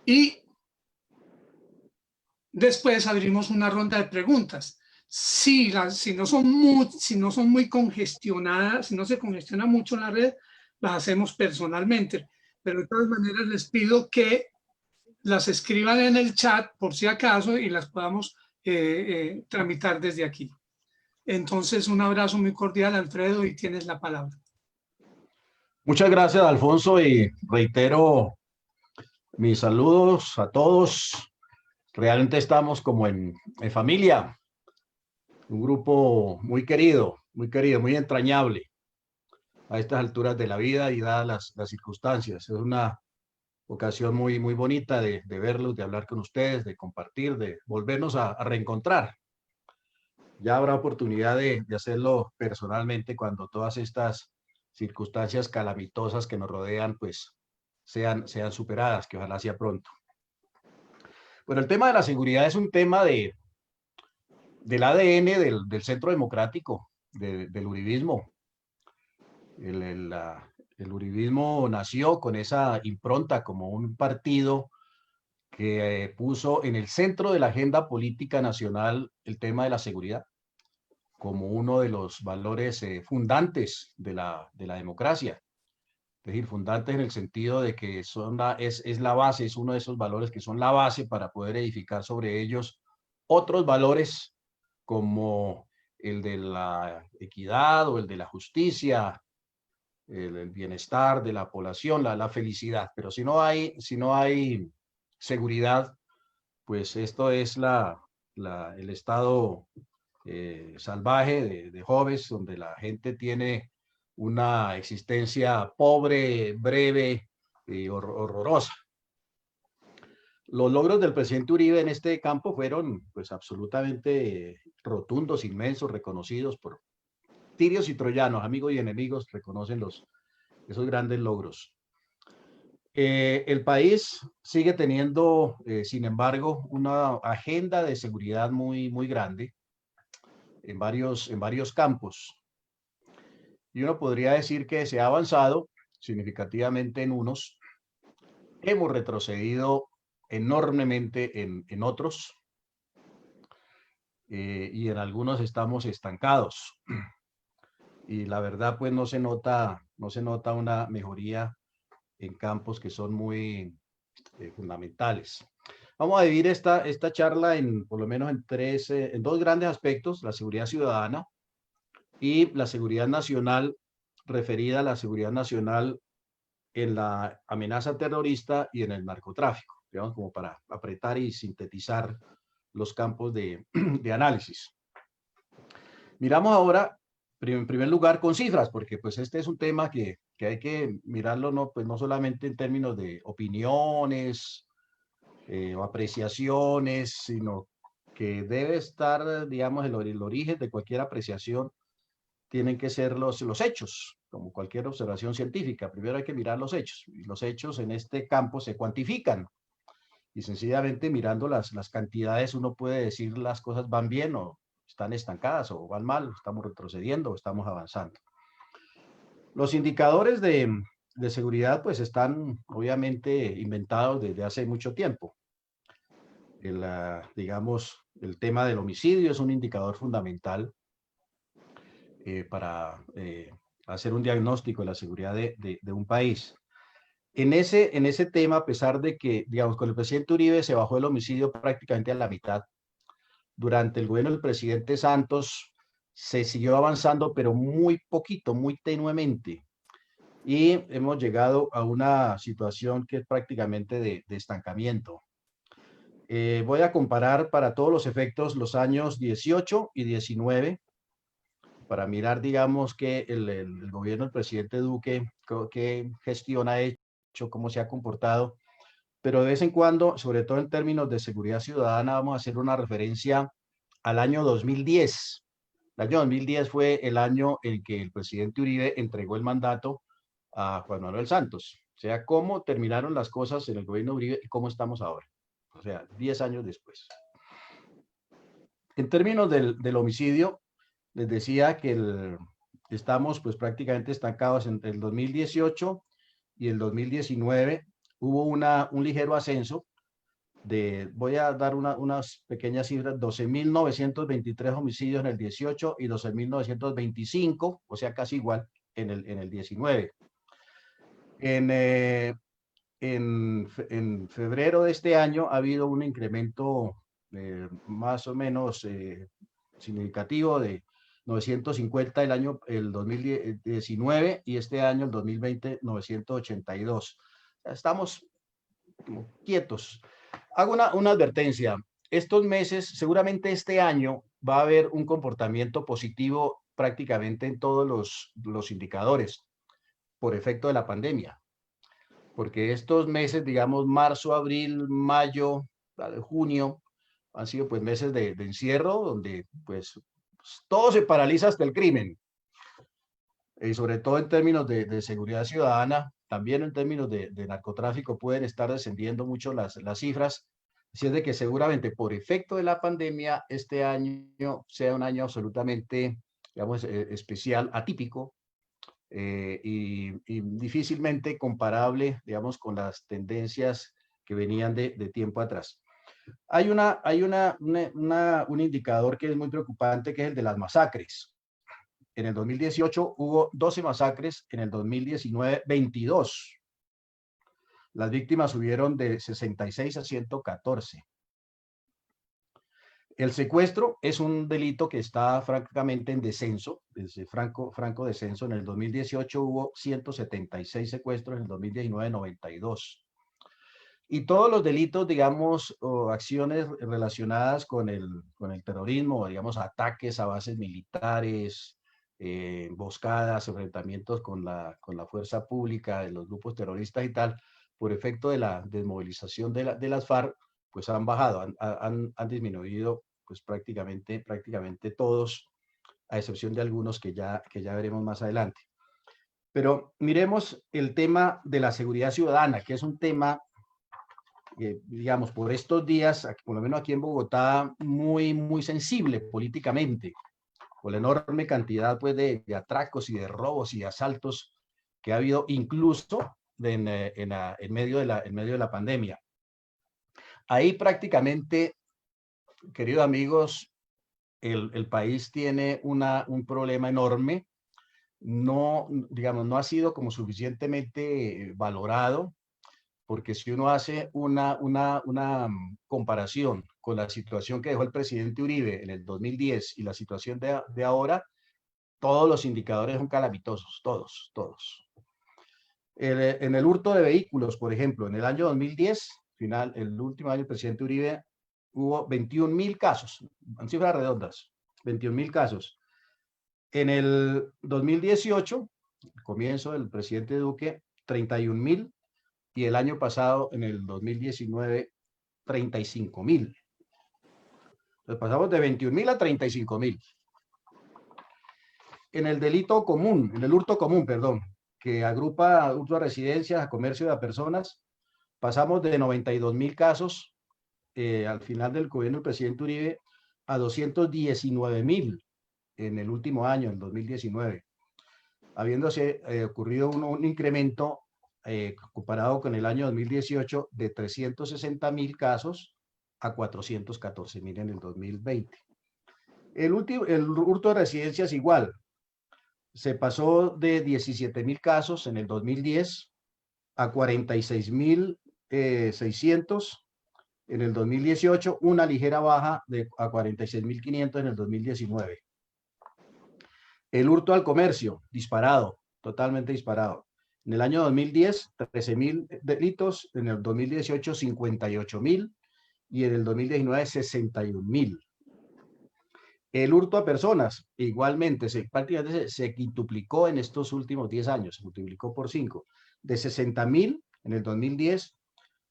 Y después abrimos una ronda de preguntas. Si no son muy congestionadas, si no se congestiona mucho la red, las hacemos personalmente. Pero de todas maneras les pido que las escriban en el chat por si acaso y las podamos tramitar desde aquí. Entonces, un abrazo muy cordial, Alfredo, y tienes la palabra. Muchas gracias, Alfonso, y reitero mis saludos a todos. Realmente estamos como en familia, un grupo muy querido, muy entrañable a estas alturas de la vida y dadas las circunstancias. Es una ocasión muy bonita de verlos, de hablar con ustedes, de compartir, de volvernos a reencontrar. Ya habrá oportunidad de hacerlo personalmente cuando todas estas circunstancias calamitosas que nos rodean pues sean superadas, que ojalá sea pronto. Bueno, el tema de la seguridad es un tema del ADN del Centro Democrático, del uribismo. El uribismo nació con esa impronta como un partido que puso en el centro de la agenda política nacional el tema de la seguridad como uno de los valores fundantes de la democracia. Es decir, fundantes en el sentido de que es la base, es uno de esos valores que son la base para poder edificar sobre ellos otros valores como el de la equidad o el de la justicia, el bienestar de la población, la felicidad. Pero si no hay seguridad, pues esto es el estado salvaje de Hobbes, donde la gente tiene una existencia pobre, breve y horrorosa. Los logros del presidente Uribe en este campo fueron pues absolutamente rotundos, inmensos, reconocidos por tirios y troyanos, amigos y enemigos, reconocen esos grandes logros. El país sigue teniendo, sin embargo, una agenda de seguridad muy grande en varios campos. Y uno podría decir que se ha avanzado significativamente en unos, hemos retrocedido enormemente en otros, y en algunos estamos estancados. Y la verdad, pues no se nota una mejoría en campos que son muy fundamentales. Vamos a dividir esta charla por lo menos en dos grandes aspectos: la seguridad ciudadana y la seguridad nacional, referida a la seguridad nacional en la amenaza terrorista y en el narcotráfico, digamos, como para apretar y sintetizar los campos de análisis. Miramos ahora, en primer lugar, con cifras, porque pues este es un tema que hay que mirarlo pues no solamente en términos de opiniones o apreciaciones, sino que debe estar, digamos, el origen de cualquier apreciación tienen que ser los hechos, como cualquier observación científica. Primero hay que mirar los hechos, y los hechos en este campo se cuantifican, y sencillamente mirando las cantidades uno puede decir las cosas van bien o están estancadas o van mal, estamos retrocediendo o estamos avanzando. Los indicadores de seguridad pues están obviamente inventados desde hace mucho tiempo. Digamos, el tema del homicidio es un indicador fundamental para hacer un diagnóstico de la seguridad de un país. En ese tema, a pesar de que, digamos, con el presidente Uribe se bajó el homicidio prácticamente a la mitad, durante el gobierno del presidente Santos se siguió avanzando, pero muy poquito, muy tenuemente. Y hemos llegado a una situación que es prácticamente de estancamiento. Voy a comparar para todos los efectos los años 18 y 19 para mirar, digamos, que el gobierno del presidente Duque, qué gestión ha hecho, cómo se ha comportado, pero de vez en cuando, sobre todo en términos de seguridad ciudadana, vamos a hacer una referencia al año 2010. El año 2010 fue el año en que el presidente Uribe entregó el mandato a Juan Manuel Santos. O sea, cómo terminaron las cosas en el gobierno de Uribe y cómo estamos ahora. O sea, 10 años después. En términos del homicidio, les decía que estamos pues prácticamente estancados entre el 2018 y el 2019. Hubo un ligero ascenso, voy a dar unas pequeñas cifras: 12.923 homicidios en el 18 y 12.925, o sea, casi igual en el 19. En febrero de este año ha habido un incremento más o menos significativo de 950 el 2019, y este año, el 2020, 982. Estamos como quietos. Hago una advertencia. Estos meses, seguramente este año, va a haber un comportamiento positivo prácticamente en todos los indicadores por efecto de la pandemia. Porque estos meses, digamos, marzo, abril, mayo, junio, han sido pues meses de encierro, donde pues todo se paraliza hasta el crimen. Y sobre todo en términos de seguridad ciudadana, también en términos de narcotráfico pueden estar descendiendo mucho las cifras. Así es de que seguramente por efecto de la pandemia, este año sea un año absolutamente, digamos, especial, atípico, y difícilmente comparable, digamos, con las tendencias que venían de tiempo atrás. Hay un indicador que es muy preocupante, que es el de las masacres. En el 2018 hubo 12 masacres, en el 2019 22. Las víctimas subieron de 66 a 114. El secuestro es un delito que está francamente en descenso, desde franco descenso. En el 2018 hubo 176 secuestros, en el 2019 92. Y todos los delitos, digamos, o acciones relacionadas con el terrorismo, digamos, ataques a bases militares, emboscadas, enfrentamientos con la fuerza pública de los grupos terroristas y tal, por efecto de la desmovilización de las FARC, pues han bajado, han disminuido pues prácticamente todos, a excepción de algunos que ya veremos más adelante. Pero miremos el tema de la seguridad ciudadana, que es un tema, digamos, por estos días, por lo menos aquí en Bogotá, muy sensible políticamente, por la enorme cantidad pues, de atracos y de robos y de asaltos que ha habido, incluso en medio de la pandemia. Ahí prácticamente, queridos amigos, el país tiene un problema enorme. No, digamos, no ha sido como suficientemente valorado, porque si uno hace una comparación con la situación que dejó el presidente Uribe en el 2010 y la situación de ahora, todos los indicadores son calamitosos, todos. En el hurto de vehículos, por ejemplo, en el año 2010, el último año del presidente Uribe, hubo 21.000 casos, en cifras redondas, 21.000 casos. En el 2018, el comienzo del presidente Duque, 31.000, y el año pasado, en el 2019, 35.000. Entonces pasamos de 21.000 a 35.000. En el delito común, en el hurto común, perdón, que agrupa hurto a residencias, a comercio de personas, pasamos de 92.000 casos al final del gobierno del presidente Uribe a 219.000 en el último año, en 2019, habiéndose ocurrido un incremento comparado con el año 2018 de 360.000 casos a 414.000 en el 2020. El hurto de residencias igual, se pasó de 17.000 casos en el 2010 a 46.600 en el 2018, una ligera baja a 46.500 en el 2019. El hurto al comercio, disparado, totalmente disparado. En el año 2010, 13.000 delitos, en el 2018, 58.000, y en el 2019, 61.000. El hurto a personas, igualmente, prácticamente se quintuplicó en estos últimos 10 años, se multiplicó por 5, de 60.000 en el 2010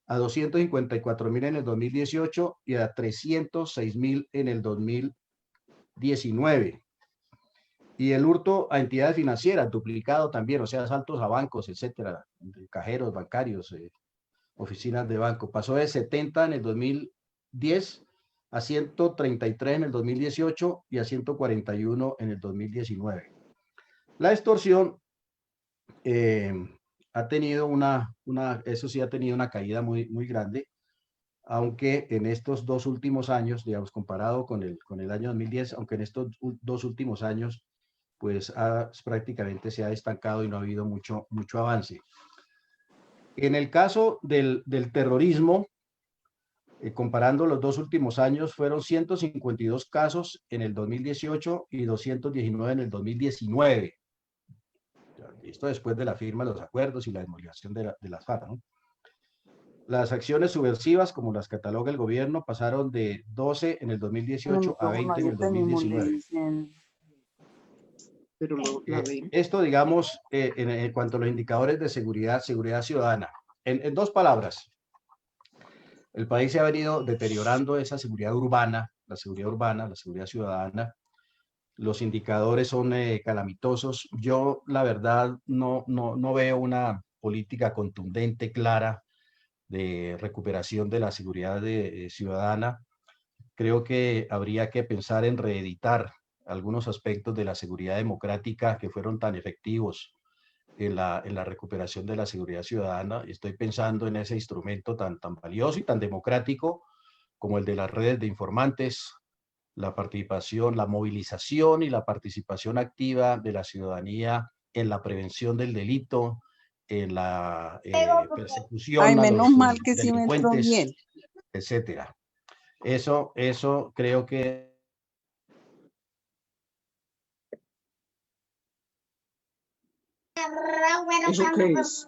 a 254.000 en el 2018 y a 306.000 en el 2019. Y el hurto a entidades financieras, duplicado también, o sea, asaltos a bancos, etcétera, cajeros bancarios, oficinas de banco. Pasó de 70 en el 2010 a 133 en el 2018 y a 141 en el 2019. La extorsión ha tenido eso sí ha tenido una caída muy grande. aunque en estos 2 últimos años, digamos, comparado con el año 2010, aunque en estos 2 últimos años, pues prácticamente se ha estancado y no ha habido mucho avance. En el caso del terrorismo, comparando los 2 últimos años, fueron 152 casos en el 2018 y 219 en el 2019. Esto después de la firma de los acuerdos y la desmovilización de las FARC, ¿no? Las acciones subversivas, como las cataloga el gobierno, pasaron de 12 en el 2018 a 20 en el 2019. Esto, digamos, en cuanto a los indicadores de seguridad ciudadana. En 2 palabras, el país se ha venido deteriorando esa seguridad urbana, la seguridad ciudadana. Los indicadores son calamitosos. Yo, la verdad, no veo una política contundente, clara, de recuperación de la seguridad ciudadana. Creo que habría que pensar en reeditar algunos aspectos de la seguridad democrática que fueron tan efectivos en la recuperación de la seguridad ciudadana. Estoy pensando en ese instrumento tan valioso y tan democrático como el de las redes de informantes, la participación, la movilización y la participación activa de la ciudadanía en la prevención del delito, en la persecución Ay, a menos los mal que sí me entró delincuentes, miel. etcétera. Eso creo que... ¿Eso qué es?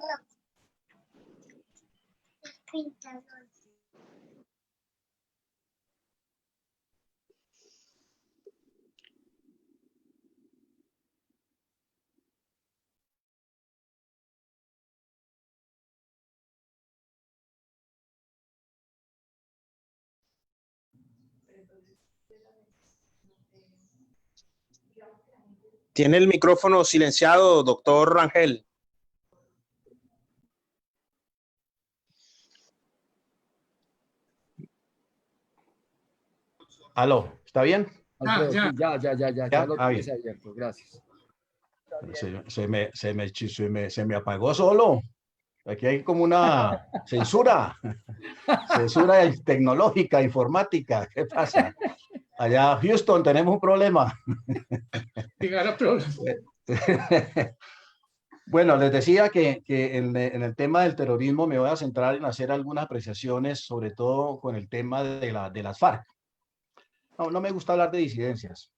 Tiene el micrófono silenciado, doctor Rangel. Aló, ¿está bien? Ya. Ya lo tienes abierto, gracias. Se me apagó solo. Aquí hay como una censura tecnológica, informática. ¿Qué pasa? Allá, Houston, tenemos un problema. Bueno, les decía que en el tema del terrorismo me voy a centrar en hacer algunas apreciaciones, sobre todo con el tema de las FARC. No me gusta hablar de disidencias.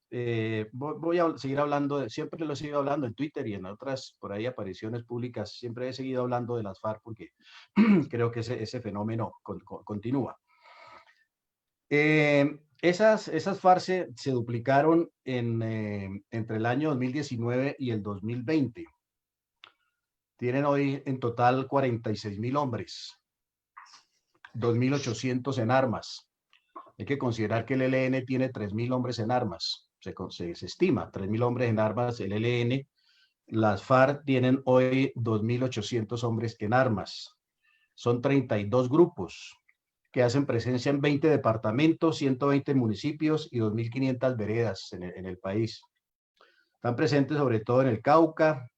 Voy a seguir hablando, siempre lo he seguido hablando en Twitter y en otras por ahí apariciones públicas, siempre he seguido hablando de las FARC porque creo que ese fenómeno continúa. Esas FARC se duplicaron entre el año 2019 y el 2020. Tienen hoy en total 46.000 hombres, 2.800 en armas. Hay que considerar que el ELN tiene 3.000 hombres en armas. Se estima 3.000 hombres en armas el ELN. Las FARC tienen hoy 2.800 hombres en armas. Son 32 grupos que hacen presencia en 20 departamentos, 120 municipios y 2.500 veredas en el país. Están presentes sobre todo en el Cauca,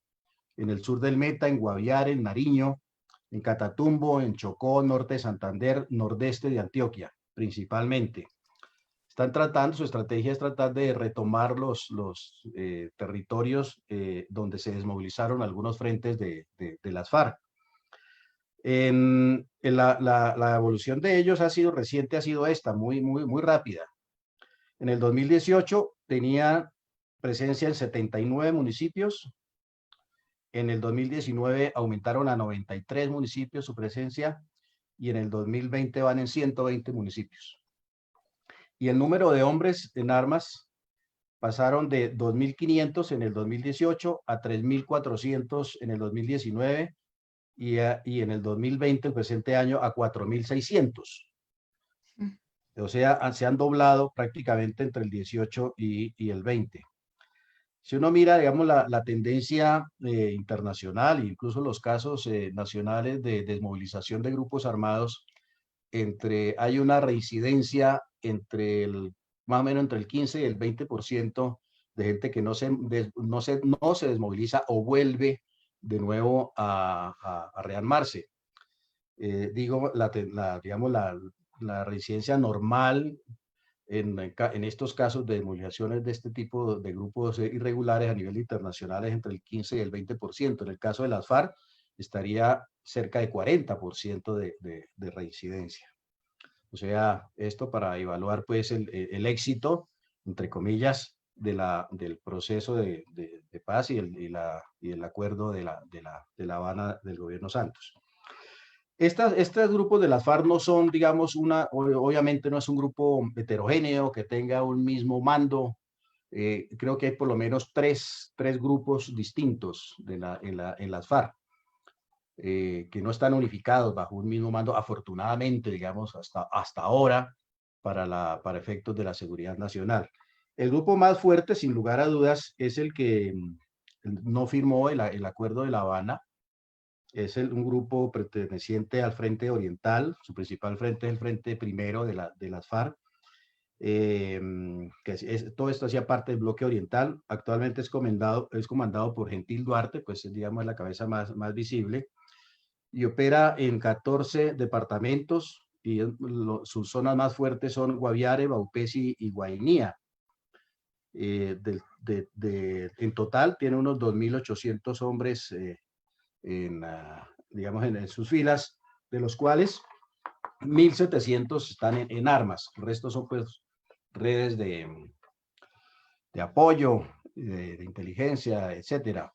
en el sur del Meta, en Guaviare, en Nariño, en Catatumbo, en Chocó, norte de Santander, nordeste de Antioquia, principalmente. Su estrategia es tratar de retomar los territorios donde se desmovilizaron algunos frentes de las FARC. La evolución de ellos ha sido reciente, ha sido esta, muy rápida. En el 2018 tenía presencia en 79 municipios. En el 2019 aumentaron a 93 municipios su presencia y en el 2020 van en 120 municipios. Y el número de hombres en armas pasaron de 2.500 en el 2018 a 3.400 en el 2019 y en el 2020, el presente año, a 4.600. O sea, se han doblado prácticamente entre el 18 y el 20. Si uno mira, digamos, la tendencia internacional e incluso los casos nacionales de desmovilización de grupos armados, hay una reincidencia más o menos entre el 15 y el 20% de gente que no se desmoviliza o vuelve de nuevo a rearmarse. Digamos, la reincidencia normal en estos casos de movilizaciones de este tipo de grupos irregulares a nivel internacional es entre el 15 y el 20%. En el caso de las FARC estaría cerca de 40% de reincidencia. O sea, esto para evaluar pues el éxito, entre comillas, del proceso de paz y el acuerdo de La Habana del gobierno Santos. Estos grupos de las FARC no son, digamos, obviamente no es un grupo heterogéneo que tenga un mismo mando. Creo que hay por lo menos tres grupos distintos en las FARC. Que no están unificados bajo un mismo mando, afortunadamente, digamos, hasta ahora, para efectos de la seguridad nacional. El grupo más fuerte, sin lugar a dudas, es el que no firmó el acuerdo de La Habana. Es un grupo perteneciente al Frente Oriental. Su principal frente es el Frente Primero de las FARC. Todo esto hacía parte del bloque oriental. Actualmente es comandado por Gentil Duarte, pues digamos la cabeza más visible, y opera en 14 departamentos, y sus zonas más fuertes son Guaviare, Baupesi y Guainía. En total tiene unos 2.800 hombres digamos, en sus filas, de los cuales 1.700 están en armas. El resto son pues redes de apoyo, de inteligencia, etcétera.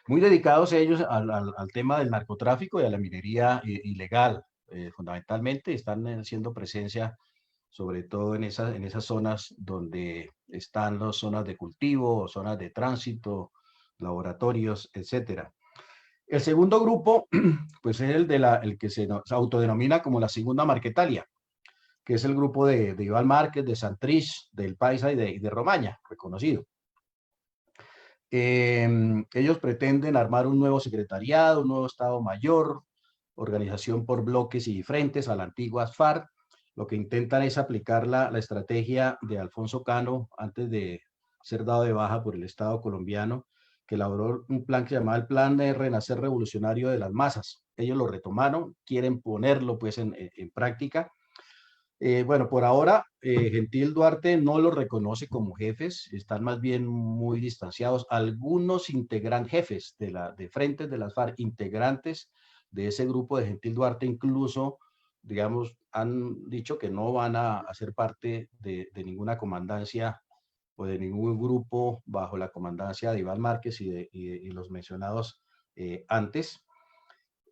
Muy dedicados ellos al tema del narcotráfico y a la minería ilegal. Fundamentalmente están haciendo presencia sobre todo en esas zonas donde están las zonas de cultivo, zonas de tránsito, laboratorios, etcétera. El segundo grupo, pues es el que se autodenomina como la segunda Marquetalia, que es el grupo de Iván Márquez, de Santrich, del Paisa y de Romaña, reconocido. Ellos pretenden armar un nuevo secretariado, un nuevo Estado Mayor, organización por bloques y frentes a la antigua FARC. Lo que intentan es aplicar la estrategia de Alfonso Cano antes de ser dado de baja por el Estado colombiano, que elaboró un plan que se llamaba el Plan de Renacer Revolucionario de las Masas. Ellos lo retomaron, quieren ponerlo pues en práctica. Bueno, por ahora, Gentil Duarte no los reconoce como jefes, están más bien muy distanciados. Algunos jefes de frentes de las FARC, integrantes de ese grupo de Gentil Duarte, incluso, digamos, han dicho que no van a ser parte de ninguna comandancia o de ningún grupo bajo la comandancia de Iván Márquez y los mencionados antes.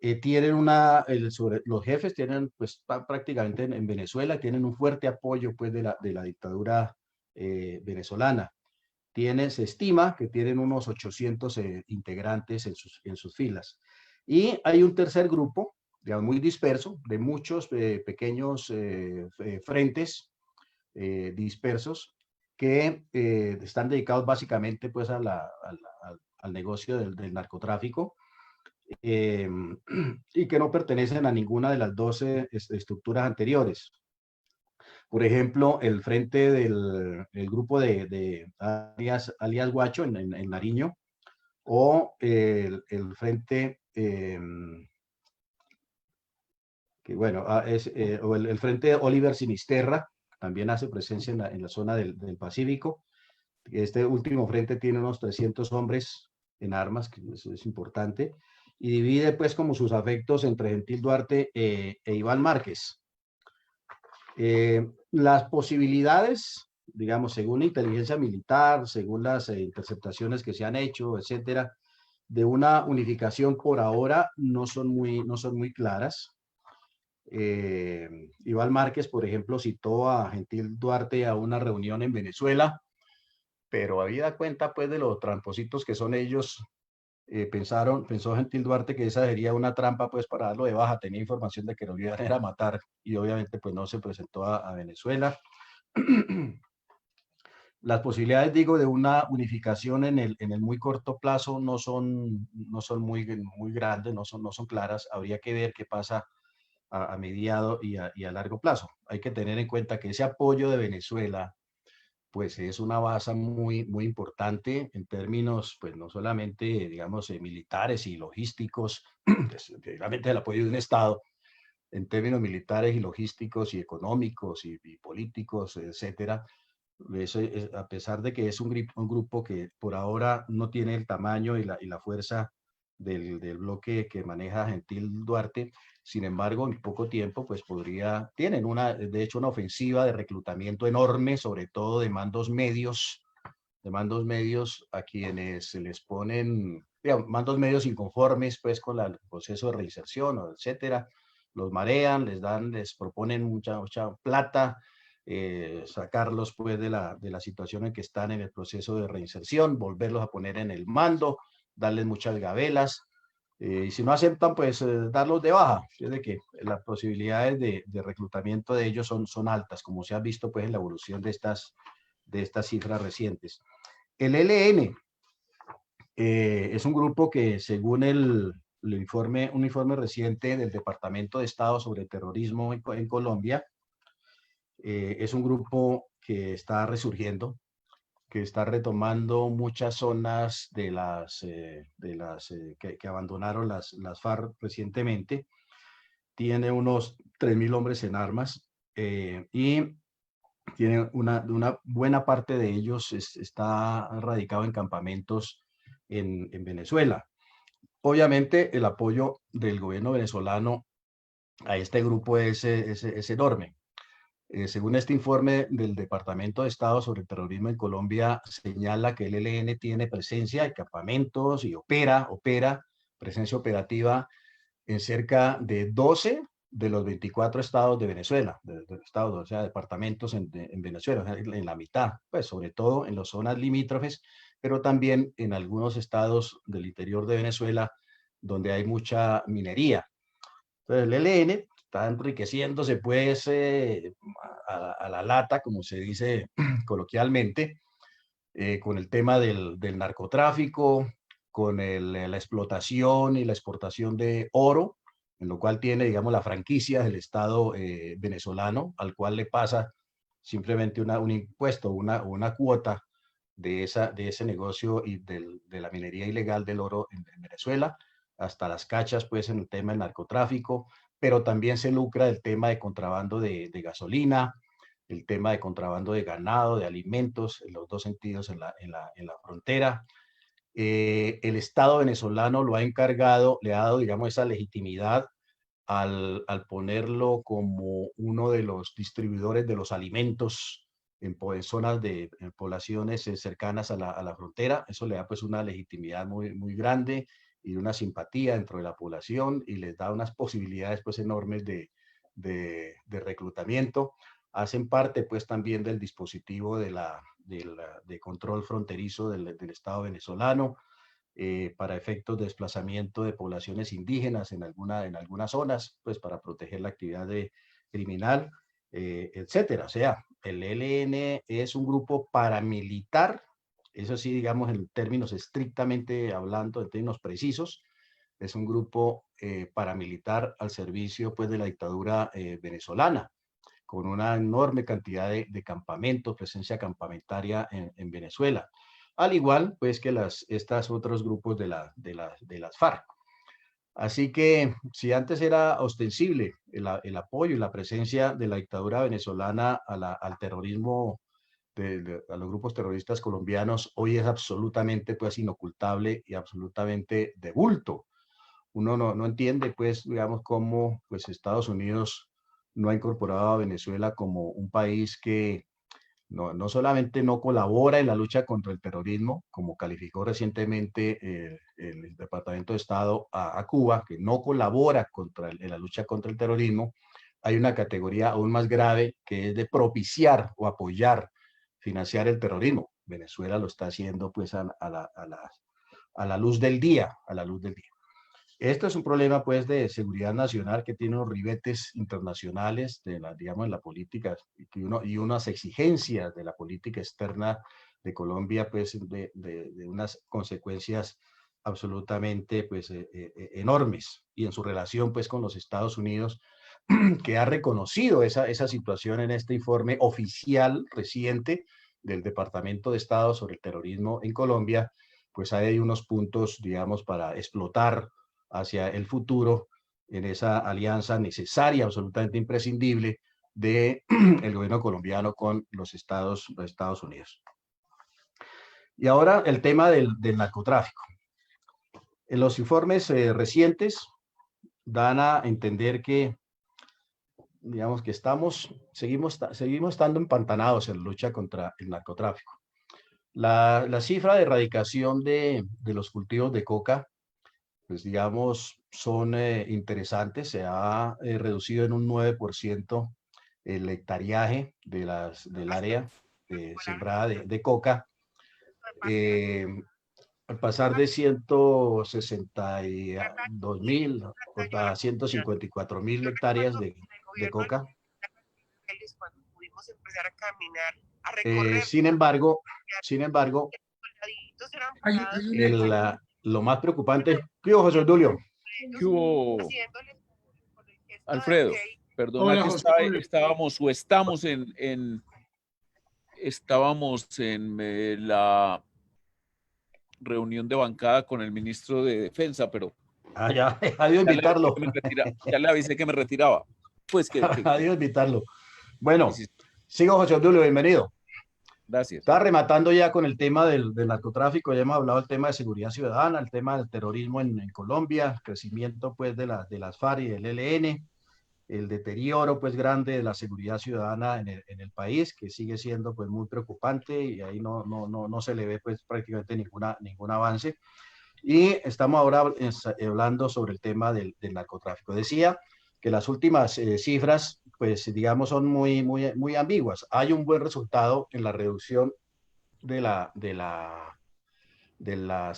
Los jefes tienen, pues prácticamente en Venezuela, tienen un fuerte apoyo pues de la dictadura venezolana. Se estima que tienen unos 800 integrantes en sus filas. Y hay un tercer grupo, digamos, muy disperso, de muchos pequeños frentes dispersos que están dedicados básicamente pues al negocio del narcotráfico. Y que no pertenecen a ninguna de las 12 estructuras anteriores. Por ejemplo, el frente del grupo de alias Guacho en Nariño, o el frente, o el frente Oliver Sinisterra, también hace presencia en la zona del Pacífico. Este último frente tiene unos 300 hombres en armas, que eso es importante, y divide pues como sus afectos entre Gentil Duarte e Iván Márquez. Las posibilidades, digamos, según la inteligencia militar, según las interceptaciones que se han hecho, etcétera, de una unificación por ahora no son muy claras. Iván Márquez, por ejemplo, citó a Gentil Duarte a una reunión en Venezuela, pero habida cuenta pues de los trampositos que son ellos, pensó Gentil Duarte que esa sería una trampa pues para darlo de baja. Tenía información de que lo iban a ir a matar y obviamente pues no se presentó a Venezuela. Las posibilidades, digo, de una unificación en el muy corto plazo no son muy grandes, no son claras. Habría que ver qué pasa a mediado y a largo plazo. Hay que tener en cuenta que ese apoyo de Venezuela pues es una base muy importante en términos, pues no solamente, digamos, militares y logísticos, realmente el apoyo de un Estado, en términos militares y logísticos y económicos y políticos, etcétera. Eso a pesar de que es un grupo que por ahora no tiene el tamaño y la fuerza del bloque que maneja Gentil Duarte, sin embargo, en poco tiempo, pues tienen de hecho, una ofensiva de reclutamiento enorme, sobre todo de mandos medios a quienes se les ponen, digamos, mandos medios inconformes pues con el proceso de reinserción, etcétera, los marean, les proponen mucha plata, sacarlos pues de la situación en que están en el proceso de reinserción, volverlos a poner en el mando, darles muchas gabelas, y si no aceptan, pues darlos de baja. Es de que las posibilidades de reclutamiento de ellos son altas, como se ha visto pues en la evolución de estas cifras recientes. El ELN es un grupo que, según un informe reciente del Departamento de Estado sobre Terrorismo en Colombia, es un grupo que está resurgiendo, que está retomando muchas zonas que abandonaron las FARC recientemente. Tiene unos 3.000 hombres en armas y tiene una buena parte de ellos está radicado en campamentos en Venezuela. Obviamente el apoyo del gobierno venezolano a este grupo es enorme. Según este informe del Departamento de Estado sobre el Terrorismo en Colombia, señala que el ELN tiene presencia en campamentos y opera presencia operativa en cerca de 12 de los 24 estados de Venezuela, estados, o sea, departamentos en Venezuela, en la mitad, pues sobre todo en las zonas limítrofes, pero también en algunos estados del interior de Venezuela donde hay mucha minería. Entonces el ELN está enriqueciéndose pues a la lata, como se dice coloquialmente, con el tema del narcotráfico, con la explotación y la exportación de oro, en lo cual tiene, digamos, la franquicia del Estado venezolano, al cual le pasa simplemente un impuesto, una cuota de ese negocio y de la minería ilegal del oro en Venezuela, hasta las cachas, pues, en el tema del narcotráfico, pero también se lucra del tema de contrabando de gasolina, el tema de contrabando de ganado, de alimentos, en los dos sentidos en la frontera. El Estado venezolano lo ha encargado, le ha dado, digamos, esa legitimidad al ponerlo como uno de los distribuidores de los alimentos en zonas en poblaciones cercanas a la frontera. Eso le da pues una legitimidad muy grande y una simpatía dentro de la población y les da unas posibilidades pues enormes de reclutamiento. Hacen parte pues también del dispositivo de control fronterizo del Estado venezolano, para efectos de desplazamiento de poblaciones indígenas en algunas zonas, pues para proteger la actividad criminal, etcétera. O sea, el ELN es un grupo paramilitar, eso sí, digamos, en términos estrictamente hablando, en términos precisos, es un grupo paramilitar al servicio pues de la dictadura venezolana, con una enorme cantidad de campamentos, presencia campamentaria en Venezuela, al igual pues que estos otros grupos de las FARC. Así que si antes era ostensible el apoyo y la presencia de la dictadura venezolana al terrorismo, a los grupos terroristas colombianos, hoy es absolutamente pues inocultable y absolutamente de bulto. Uno no entiende pues, digamos, cómo pues Estados Unidos no ha incorporado a Venezuela como un país que no solamente no colabora en la lucha contra el terrorismo, como calificó recientemente el Departamento de Estado a Cuba, que no colabora en la lucha contra el terrorismo, hay una categoría aún más grave que es de propiciar o apoyar, financiar el terrorismo. Venezuela lo está haciendo pues a la luz del día, Esto es un problema, pues, de seguridad nacional que tiene unos ribetes internacionales digamos, en la política y unas exigencias de la política externa de Colombia, pues, de unas consecuencias absolutamente, pues, enormes. Y en su relación, pues, con los Estados Unidos, que ha reconocido esa situación en este informe oficial reciente del Departamento de Estado sobre el terrorismo en Colombia, pues hay unos puntos, digamos, para explotar hacia el futuro en esa alianza necesaria, absolutamente imprescindible, del gobierno colombiano con los Estados Unidos. Y ahora el tema del narcotráfico. En los informes recientes dan a entender que, digamos que seguimos estando empantanados en la lucha contra el narcotráfico. La cifra de erradicación de los cultivos de coca, pues digamos, son interesantes. Se ha reducido en un 9% el hectariaje del área sembrada de coca. Al pasar de 162.000 a 154.000 hectáreas de coca. Sin embargo, lo más preocupante, ¿qué hubo, José Julio? ¿Qué hubo, Alfredo? Perdona. Hola, que José Julio. estábamos en la reunión de bancada con el ministro de Defensa, pero Ya, adiós invitarlo. Ya le avisé que me retiraba. Pues adiós invitarlo. Bueno, sí. sigo, José Julio, bienvenido. Gracias. Estaba rematando ya con el tema del narcotráfico. Ya hemos hablado del tema de seguridad ciudadana, el tema del terrorismo en Colombia, el crecimiento pues de las FARC y del ELN, el deterioro pues grande de la seguridad ciudadana en el país, que sigue siendo pues muy preocupante, y ahí no se le ve pues prácticamente ningún avance. Y estamos ahora hablando sobre el tema del narcotráfico. Decía que las últimas cifras, pues digamos, son muy ambiguas. Hay un buen resultado en la reducción de las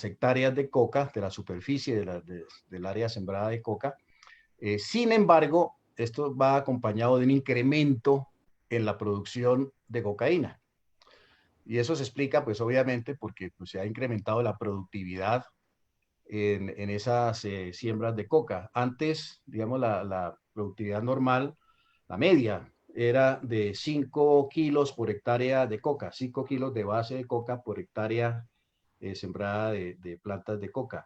hectáreas de coca, de la superficie del área sembrada de coca. Sin embargo, esto va acompañado de un incremento en la producción de cocaína. Y eso se explica, pues obviamente, porque pues, se ha incrementado la productividad en esas siembras de coca. Antes, digamos, la productividad normal, la media, era de 5 kilos por hectárea de coca, 5 kilos de base de coca por hectárea sembrada de plantas de coca.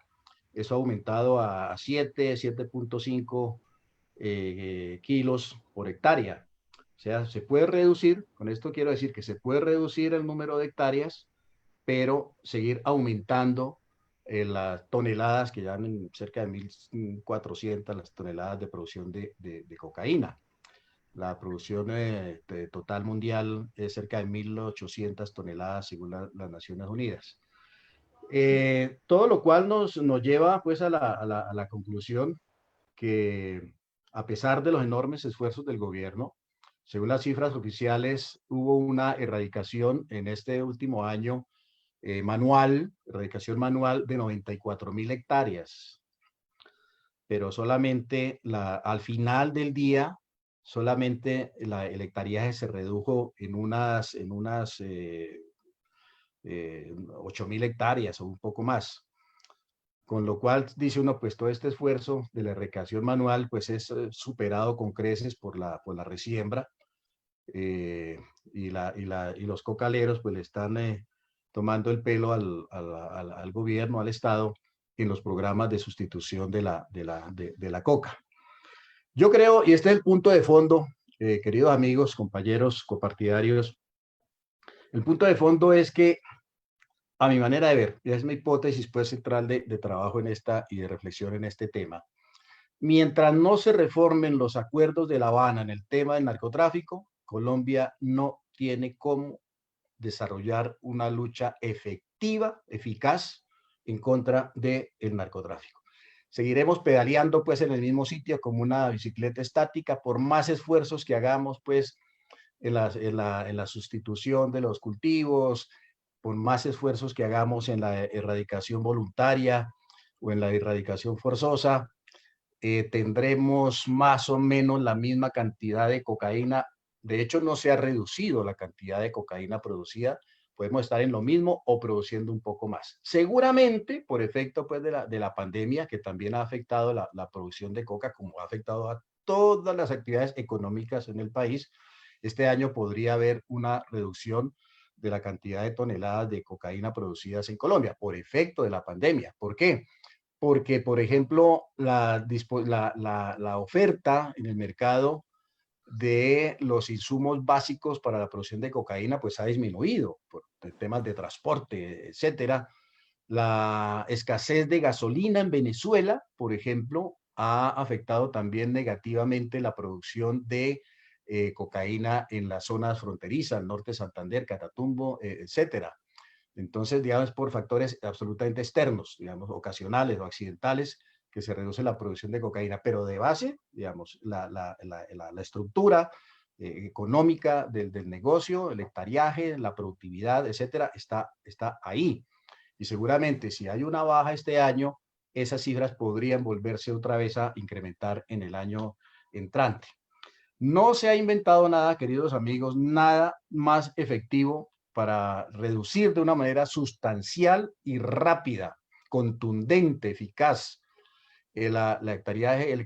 Eso ha aumentado a 7.5 kilos por hectárea. O sea, se puede reducir, con esto quiero decir que se puede reducir el número de hectáreas, pero seguir aumentando las toneladas, que ya en cerca de 1.400 las toneladas de producción de cocaína. La producción total mundial es cerca de 1.800 toneladas según las Naciones Unidas. Todo lo cual nos lleva pues a la conclusión que, a pesar de los enormes esfuerzos del gobierno, según las cifras oficiales, hubo una erradicación en este último año erradicación manual de 94.000 hectáreas, pero solamente al final del día, solamente el hectareaje se redujo en unas 8.000 hectáreas o un poco más. Con lo cual, dice uno, pues todo este esfuerzo de la erradicación manual pues es superado con creces por la resiembra, y los cocaleros pues le están tomando el pelo al gobierno, al Estado, en los programas de sustitución de la coca. Yo creo, y este es el punto de fondo, queridos amigos, compañeros, copartidarios, el punto de fondo es que, a mi manera de ver, y es mi hipótesis pues central de trabajo en esta y de reflexión en este tema, mientras no se reformen los acuerdos de La Habana en el tema del narcotráfico, Colombia no tiene cómo desarrollar una lucha efectiva, eficaz, en contra del narcotráfico. Seguiremos pedaleando pues en el mismo sitio como una bicicleta estática, por más esfuerzos que hagamos pues en la sustitución de los cultivos, por más esfuerzos que hagamos en la erradicación voluntaria o en la erradicación forzosa, tendremos más o menos la misma cantidad de cocaína. De hecho, no se ha reducido la cantidad de cocaína producida. Podemos estar en lo mismo o produciendo un poco más. Seguramente por efecto pues, de la pandemia, que también ha afectado la producción de coca, como ha afectado a todas las actividades económicas en el país, este año podría haber una reducción de la cantidad de toneladas de cocaína producidas en Colombia por efecto de la pandemia. ¿Por qué? porque, por ejemplo, la oferta en el mercado de los insumos básicos para la producción de cocaína pues ha disminuido por temas de transporte, etcétera. La escasez de gasolina en Venezuela, por ejemplo, ha afectado también negativamente la producción de cocaína en las zonas fronterizas, el norte de Santander, Catatumbo, etcétera. Entonces, digamos, por factores absolutamente externos, digamos, ocasionales o accidentales, que se reduce la producción de cocaína, pero de base, digamos, la estructura económica del negocio, el hectariaje, la productividad, etcétera, está ahí. Y seguramente si hay una baja este año, esas cifras podrían volverse otra vez a incrementar en el año entrante. No se ha inventado nada, queridos amigos, nada más efectivo para reducir de una manera sustancial y rápida, contundente, eficaz, el hectariaje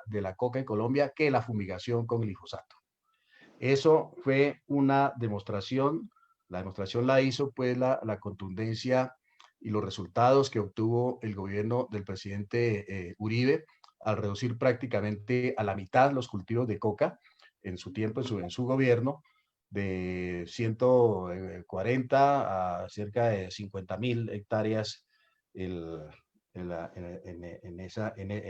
de la coca en Colombia que la fumigación con glifosato. Eso fue una demostración, la demostración la hizo pues la contundencia y los resultados que obtuvo el gobierno del presidente Uribe al reducir prácticamente a la mitad los cultivos de coca en su tiempo, en su gobierno, de 140 a cerca de 50.000 hectáreas en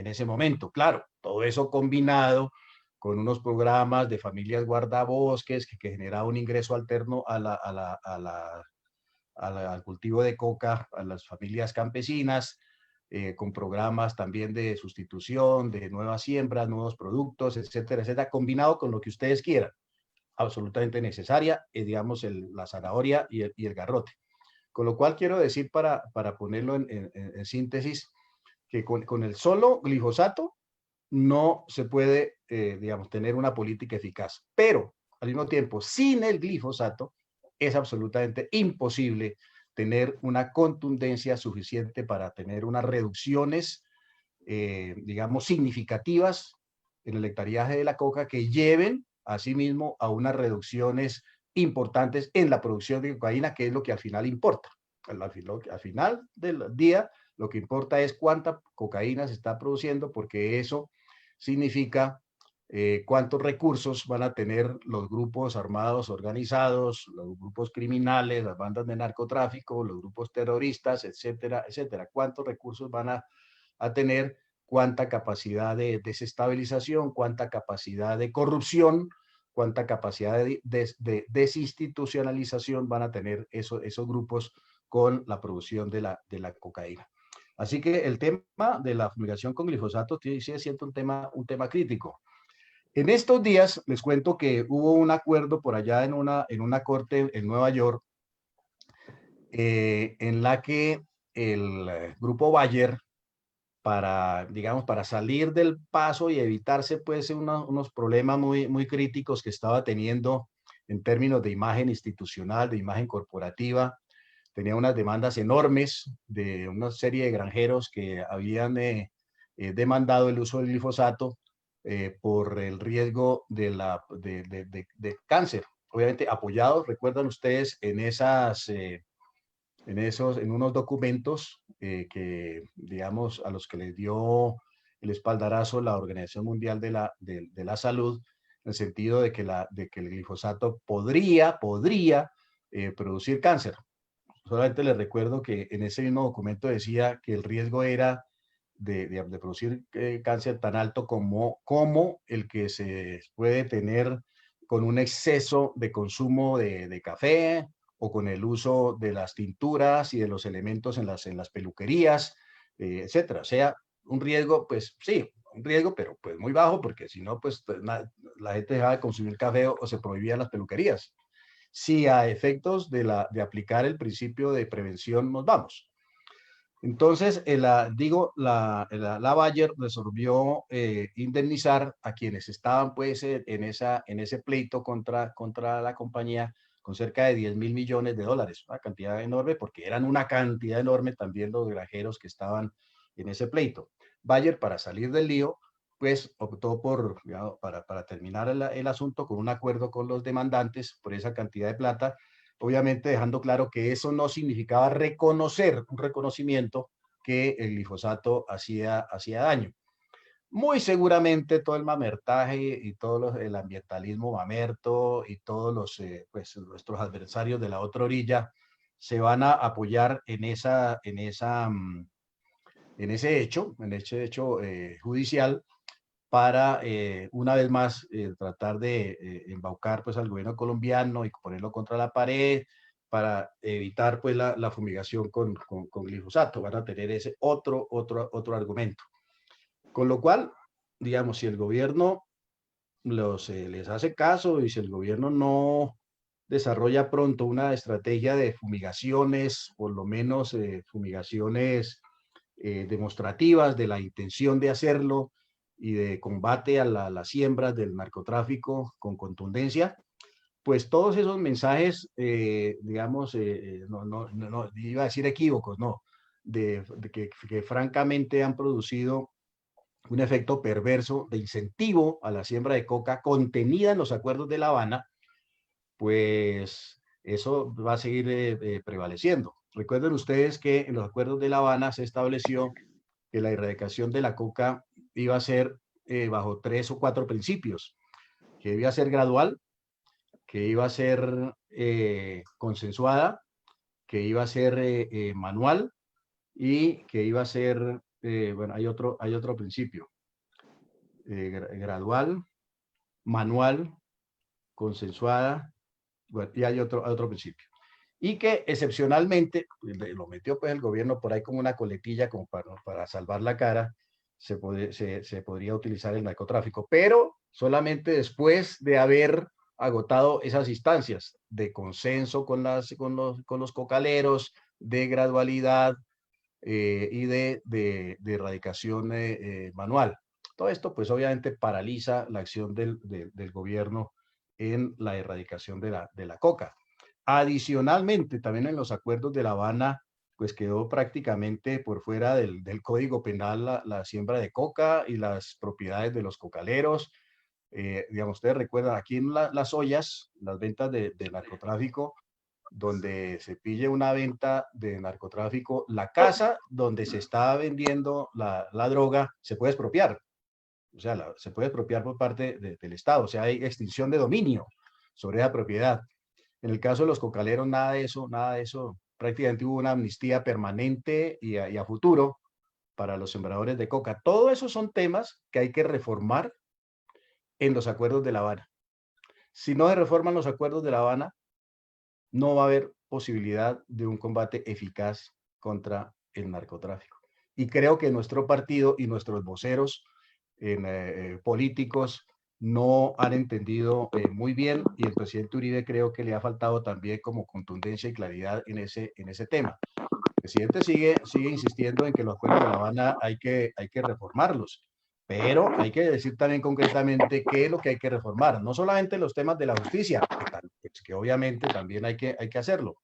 ese momento. Claro, todo eso combinado con unos programas de familias guardabosques que generaba un ingreso alterno al cultivo de coca a las familias campesinas, con programas también de sustitución, de nuevas siembras, nuevos productos, etcétera, etcétera, combinado con lo que ustedes quieran. Absolutamente necesaria, digamos, la zanahoria y el garrote. Con lo cual quiero decir, para ponerlo en síntesis, que con el solo glifosato no se puede, digamos, tener una política eficaz. Pero, al mismo tiempo, sin el glifosato, es absolutamente imposible tener una contundencia suficiente para tener unas reducciones, digamos, significativas en el hectariaje de la coca que lleven, asimismo, a unas reducciones importantes en la producción de cocaína, que es lo que al final importa. Al final del día, lo que importa es cuánta cocaína se está produciendo, porque eso significa cuántos recursos van a tener los grupos armados organizados, los grupos criminales, las bandas de narcotráfico, los grupos terroristas, etcétera, etcétera. Cuántos recursos van a tener, cuánta capacidad de desestabilización, cuánta capacidad de corrupción, cuánta capacidad de desinstitucionalización van a tener esos grupos con la producción de la cocaína. Así que el tema de la fumigación con glifosato sigue siendo un tema crítico. En estos días les cuento que hubo un acuerdo por allá en una corte en Nueva York, en la que el grupo Bayer, digamos, para salir del paso y evitarse pues unos problemas muy críticos que estaba teniendo en términos de imagen institucional, de imagen corporativa, tenía unas demandas enormes de una serie de granjeros que habían demandado el uso del glifosato por el riesgo de cáncer. Obviamente apoyados, recuerdan ustedes, en unos documentos que, digamos, a los que les dio el espaldarazo la Organización Mundial de la Salud, en el sentido de que el glifosato podría producir cáncer. Solamente les recuerdo que en ese mismo documento decía que el riesgo era de producir cáncer tan alto como el que se puede tener con un exceso de consumo de café o con el uso de las tinturas y de los elementos en las peluquerías, etcétera. O sea, un riesgo, pues sí, un riesgo, pero pues muy bajo, porque si no, pues la gente dejaba de consumir café o se prohibían las peluquerías. Si a efectos de aplicar el principio de prevención nos vamos. Entonces, la Bayer resolvió indemnizar a quienes estaban pues en ese pleito contra la compañía con cerca de 10.000 millones de dólares, una cantidad enorme, porque eran una cantidad enorme también los granjeros que estaban en ese pleito. Bayer, para salir del lío, pues optó para terminar el asunto con un acuerdo con los demandantes por esa cantidad de plata, obviamente dejando claro que eso no significaba un reconocimiento que el glifosato hacía daño. Muy seguramente todo el mamertaje y todo el ambientalismo mamerto y todos los, pues, nuestros adversarios de la otra orilla se van a apoyar en ese hecho, judicial, para una vez más tratar de embaucar pues al gobierno colombiano y ponerlo contra la pared para evitar pues la fumigación con glifosato. Van a tener ese otro argumento. Con lo cual, digamos, si el gobierno les hace caso y si el gobierno no desarrolla pronto una estrategia de fumigaciones, por lo menos fumigaciones demostrativas de la intención de hacerlo y de combate a las siembras del narcotráfico con contundencia, pues todos esos mensajes, digamos, no, iba a decir equívocos, no, de que francamente han producido un efecto perverso de incentivo a la siembra de coca contenida en los acuerdos de La Habana, pues eso va a seguir prevaleciendo. Recuerden ustedes que en los acuerdos de La Habana se estableció que la erradicación de la coca iba a ser bajo 3 o 4 principios, que iba a ser gradual, que iba a ser consensuada, que iba a ser manual y que iba a ser, bueno, hay otro principio, gradual, manual, consensuada, bueno, y hay otro principio. Y que excepcionalmente, lo metió pues el gobierno por ahí como una coletilla como para salvar la cara, se podría utilizar el narcotráfico, pero solamente después de haber agotado esas instancias de consenso con los cocaleros, de gradualidad y de erradicación manual. Todo esto pues obviamente paraliza la acción del gobierno en la erradicación de la coca. Adicionalmente, también en los acuerdos de La Habana, pues quedó prácticamente por fuera del Código Penal la siembra de coca y las propiedades de los cocaleros. Digamos, ustedes recuerdan, aquí en las ollas, las ventas de narcotráfico, donde se pille una venta de narcotráfico, la casa donde se está vendiendo la droga se puede expropiar. O sea, se puede expropiar por parte del Estado. O sea, hay extinción de dominio sobre esa propiedad. En el caso de los cocaleros, nada de eso. Prácticamente hubo una amnistía permanente y a futuro para los sembradores de coca. Todo eso son temas que hay que reformar en los acuerdos de La Habana. Si no se reforman los acuerdos de La Habana, no va a haber posibilidad de un combate eficaz contra el narcotráfico. Y creo que nuestro partido y nuestros voceros políticos no han entendido muy bien, y el presidente Uribe creo que le ha faltado también como contundencia y claridad en ese tema. El presidente sigue insistiendo en que los acuerdos de La Habana hay que reformarlos, pero hay que decir también concretamente qué es lo que hay que reformar, no solamente los temas de la justicia, que obviamente también hay que hacerlo,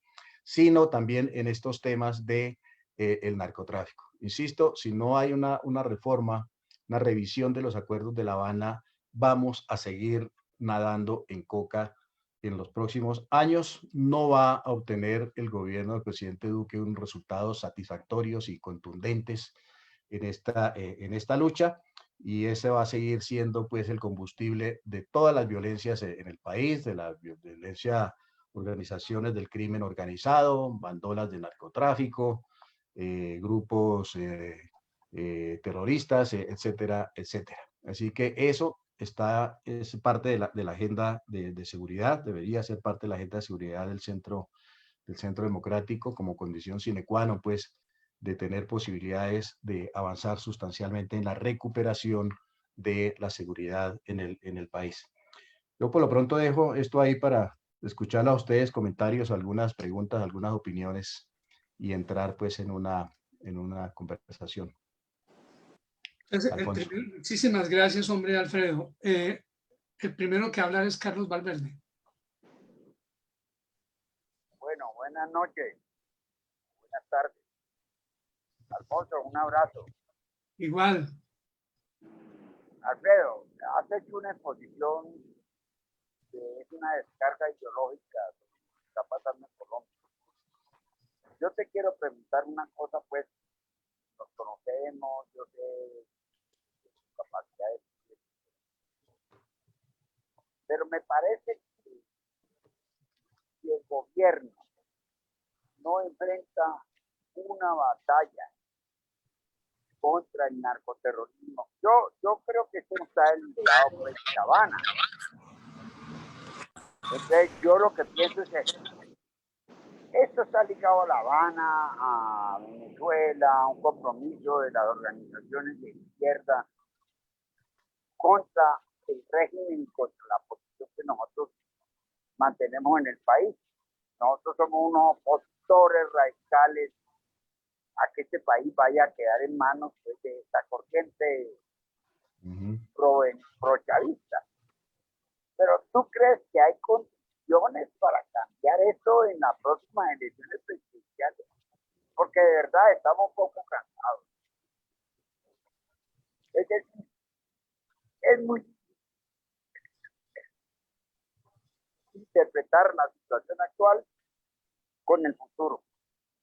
sino también en estos temas de el narcotráfico. Insisto, si no hay una reforma, una revisión de los acuerdos de La Habana, vamos a seguir nadando en coca en los próximos años. No va a obtener el gobierno del presidente Duque unos resultados satisfactorios y contundentes en esta lucha, y ese va a seguir siendo pues el combustible de todas las violencias en el país, de la violencia, organizaciones del crimen organizado, bandolas de narcotráfico, grupos terroristas, etcétera, etcétera. Así que eso es parte de la agenda de seguridad, debería ser parte de la agenda de seguridad del centro democrático como condición sine qua non, pues, de tener posibilidades de avanzar sustancialmente en la recuperación de la seguridad en el país. Yo por lo pronto dejo esto ahí para escuchar a ustedes comentarios, algunas preguntas, algunas opiniones y entrar pues en una conversación. Muchísimas gracias, hombre Alfredo. El primero que hablar es Carlos Valverde. Bueno, buenas noches. Buenas tardes. Alfonso, un abrazo. Igual. Alfredo, has hecho una exposición que es una descarga ideológica de lo que está pasando en Colombia. Yo te quiero preguntar una cosa, pues, nos conocemos, yo sé sus capacidades, pero me parece que si el gobierno no enfrenta una batalla contra el narcoterrorismo, yo creo que esto no está ligado por Cabana. Entonces yo lo que pienso es que esto está ligado a La Habana, a Venezuela, a un compromiso de las organizaciones de izquierda contra el régimen y contra la posición que nosotros mantenemos en el país. Nosotros somos unos opositores radicales a que este país vaya a quedar en manos de esta corriente pro-chavista. Pero ¿tú crees que hay condiciones para cambiar esto en las próximas elecciones presidenciales? Porque de verdad estamos un poco cansados. Es decir, es muy difícil interpretar la situación actual con el futuro.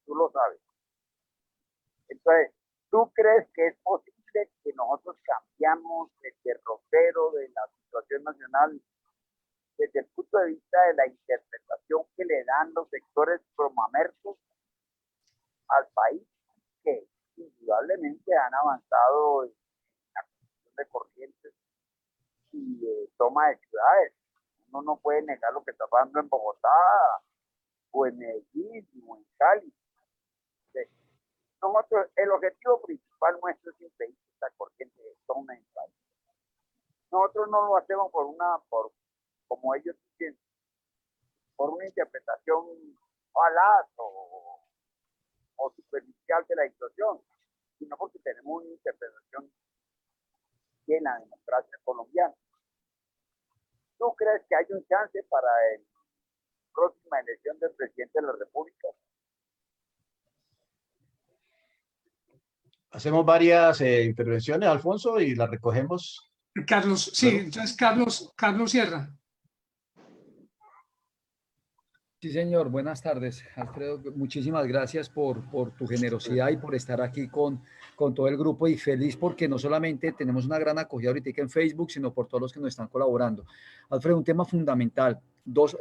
Tú lo sabes. Entonces, ¿tú crees que es posible que nosotros cambiamos el derrotero de la situación nacional desde el punto de vista de la interpretación que le dan los sectores promamercos al país, que indudablemente han avanzado en la construcción de corrientes y de toma de ciudades? Uno no puede negar lo que está pasando en Bogotá o en Medellín o en Cali. Nosotros, el objetivo principal nuestro es impedir que esta corriente tome el país. Nosotros no lo hacemos como ellos dicen, por una interpretación falaz o superficial de la situación, sino porque tenemos una interpretación llena de democracia colombiana. ¿Tú crees que hay un chance para la próxima elección del presidente de la República? Hacemos varias intervenciones, Alfonso, y las recogemos. Carlos, sí, luego. entonces Carlos Sierra. Sí, señor. Buenas tardes, Alfredo. Muchísimas gracias por tu generosidad y por estar aquí con todo el grupo, y feliz porque no solamente tenemos una gran acogida ahorita en Facebook, sino por todos los que nos están colaborando. Alfredo, un tema fundamental, dos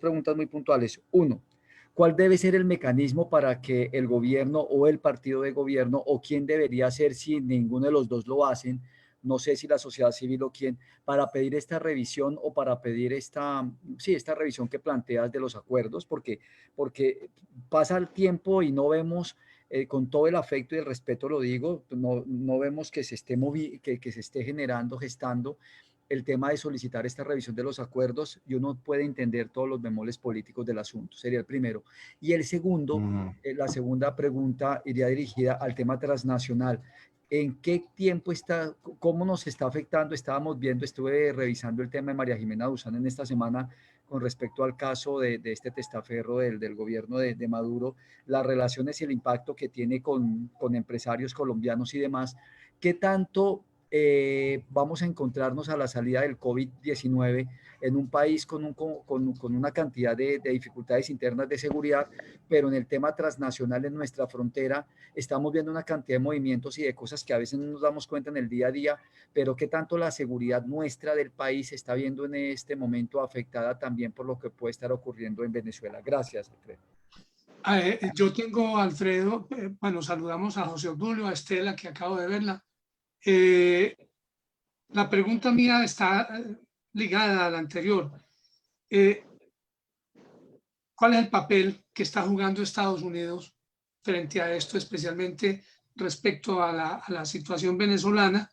preguntas muy puntuales. Uno, ¿cuál debe ser el mecanismo para que el gobierno o el partido de gobierno, o quién debería ser si ninguno de los dos lo hacen? No sé si la sociedad civil o quién, para pedir esta revisión o para pedir esta revisión que planteas de los acuerdos, porque pasa el tiempo y no vemos, con todo el afecto y el respeto lo digo, no vemos que se esté que se esté gestando el tema de solicitar esta revisión de los acuerdos, y uno puede entender todos los bemoles políticos del asunto. Sería el primero. Y el segundo, la segunda pregunta iría dirigida al tema transnacional. ¿En qué tiempo está, cómo nos está afectando? Estábamos viendo, estuve revisando el tema de María Jimena Duzán en esta semana con respecto al caso de este testaferro del gobierno de Maduro, las relaciones y el impacto que tiene con empresarios colombianos y demás. ¿Qué tanto vamos a encontrarnos a la salida del COVID-19 en un país con una cantidad de dificultades internas de seguridad, pero en el tema transnacional en nuestra frontera estamos viendo una cantidad de movimientos y de cosas que a veces no nos damos cuenta en el día a día, pero qué tanto la seguridad nuestra del país se está viendo en este momento afectada también por lo que puede estar ocurriendo en Venezuela? Gracias, Alfredo. Yo tengo, Alfredo, bueno, saludamos a José Obdulio, a Estela, que acabo de verla. La pregunta mía está ligada a la anterior. ¿Cuál es el papel que está jugando Estados Unidos frente a esto, especialmente respecto a la situación venezolana,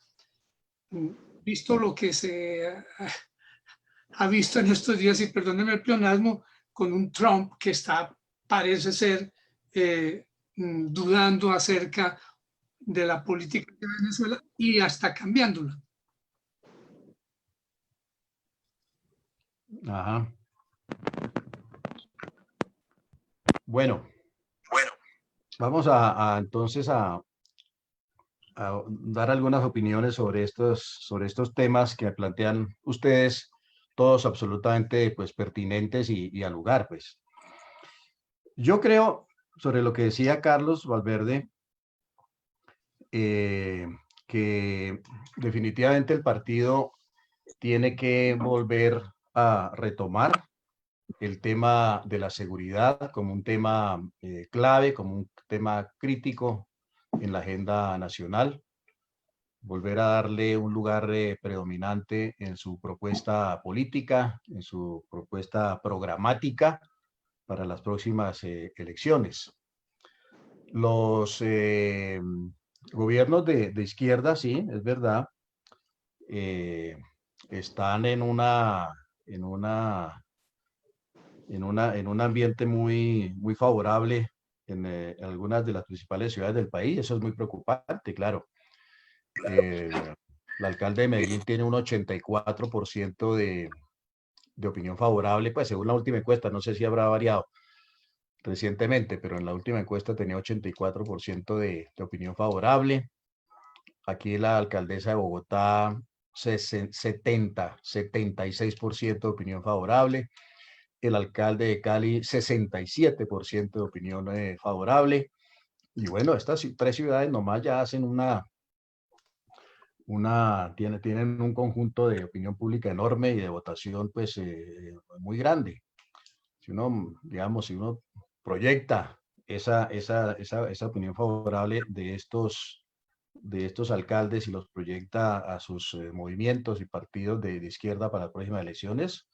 visto lo que se ha visto en estos días, y perdónenme el pleonasmo, con un Trump que parece ser dudando acerca de la política de Venezuela y hasta cambiándola? Ajá. Bueno, vamos entonces a dar algunas opiniones sobre estos temas que plantean ustedes, todos absolutamente pues pertinentes y al lugar, pues. Yo creo, sobre lo que decía Carlos Valverde, que definitivamente el partido tiene que volver a retomar el tema de la seguridad como un tema clave, como un tema crítico en la agenda nacional, volver a darle un lugar predominante en su propuesta política, en su propuesta programática para las próximas elecciones. Los gobiernos de izquierda, sí, es verdad, están en un ambiente muy favorable en algunas de las principales ciudades del país. Eso es muy preocupante, claro. El alcalde de Medellín tiene un 84% de opinión favorable, pues según la última encuesta, no sé si habrá variado recientemente, pero en la última encuesta tenía 84% de opinión favorable. Aquí la alcaldesa de Bogotá, 76% de opinión favorable. El alcalde de Cali, 67% de opinión favorable. Y bueno, estas tres ciudades nomás ya hacen tienen un conjunto de opinión pública enorme y de votación pues muy grande. Si uno, digamos, si uno proyecta esa opinión favorable de estos alcaldes y los proyecta a sus movimientos y partidos de izquierda para las próximas elecciones,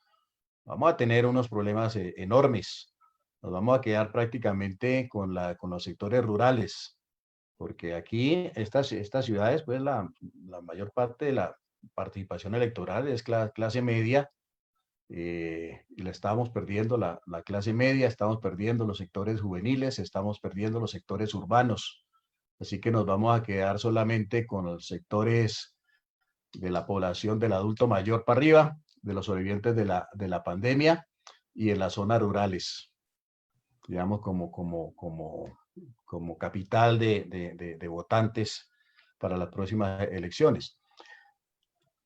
vamos a tener unos problemas enormes. Nos vamos a quedar prácticamente con los sectores rurales, porque aquí estas ciudades, pues la mayor parte de la participación electoral es clase media, y la estamos perdiendo la clase media, estamos perdiendo los sectores juveniles, estamos perdiendo los sectores urbanos. Así que nos vamos a quedar solamente con los sectores de la población del adulto mayor para arriba, de los sobrevivientes de la pandemia y en las zonas rurales, digamos, como capital de votantes para las próximas elecciones.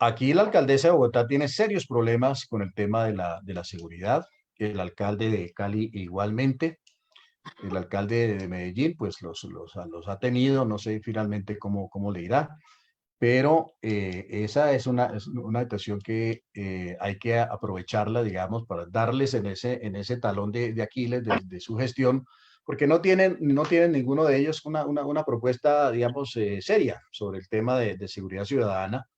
Aquí la alcaldesa de Bogotá tiene serios problemas con el tema de la seguridad, el alcalde de Cali igualmente, el alcalde de Medellín pues los ha tenido, no sé finalmente cómo le irá, pero esa es una situación que hay que aprovecharla, digamos, para darles en ese talón de Aquiles de su gestión, porque no tienen ninguno de ellos una propuesta, digamos, seria sobre el tema de seguridad ciudadana.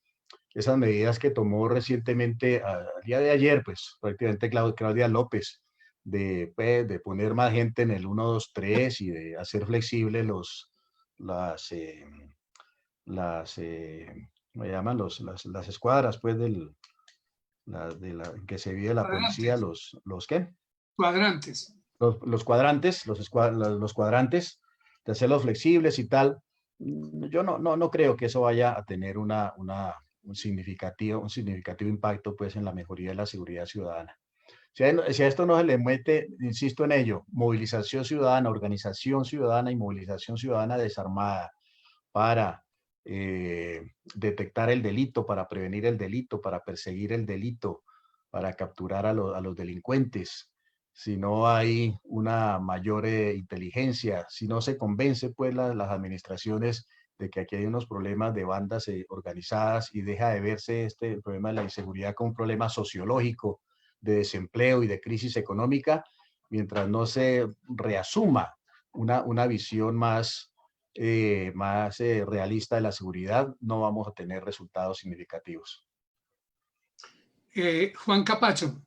Esas medidas que tomó recientemente, al día de ayer, pues prácticamente Claudia López, de poner más gente en el 1-2-3 y de hacer flexible ¿me llaman? Las escuadras, pues, que se divide la policía, ¿los qué? Cuadrantes. Los cuadrantes, los cuadrantes, de hacerlos flexibles y tal. Yo no creo que eso vaya a tener un significativo impacto, pues, en la mejoría de la seguridad ciudadana. Si a esto no se le mete, insisto en ello, movilización ciudadana, organización ciudadana y movilización ciudadana desarmada para detectar el delito, para prevenir el delito, para perseguir el delito, para capturar a los delincuentes. Si no hay una mayor inteligencia, si no se convence pues las administraciones de que aquí hay unos problemas de bandas organizadas y deja de verse el problema de la inseguridad como un problema sociológico, de desempleo y de crisis económica, mientras no se reasuma una visión más realista de la seguridad, no vamos a tener resultados significativos. Juan Capacho.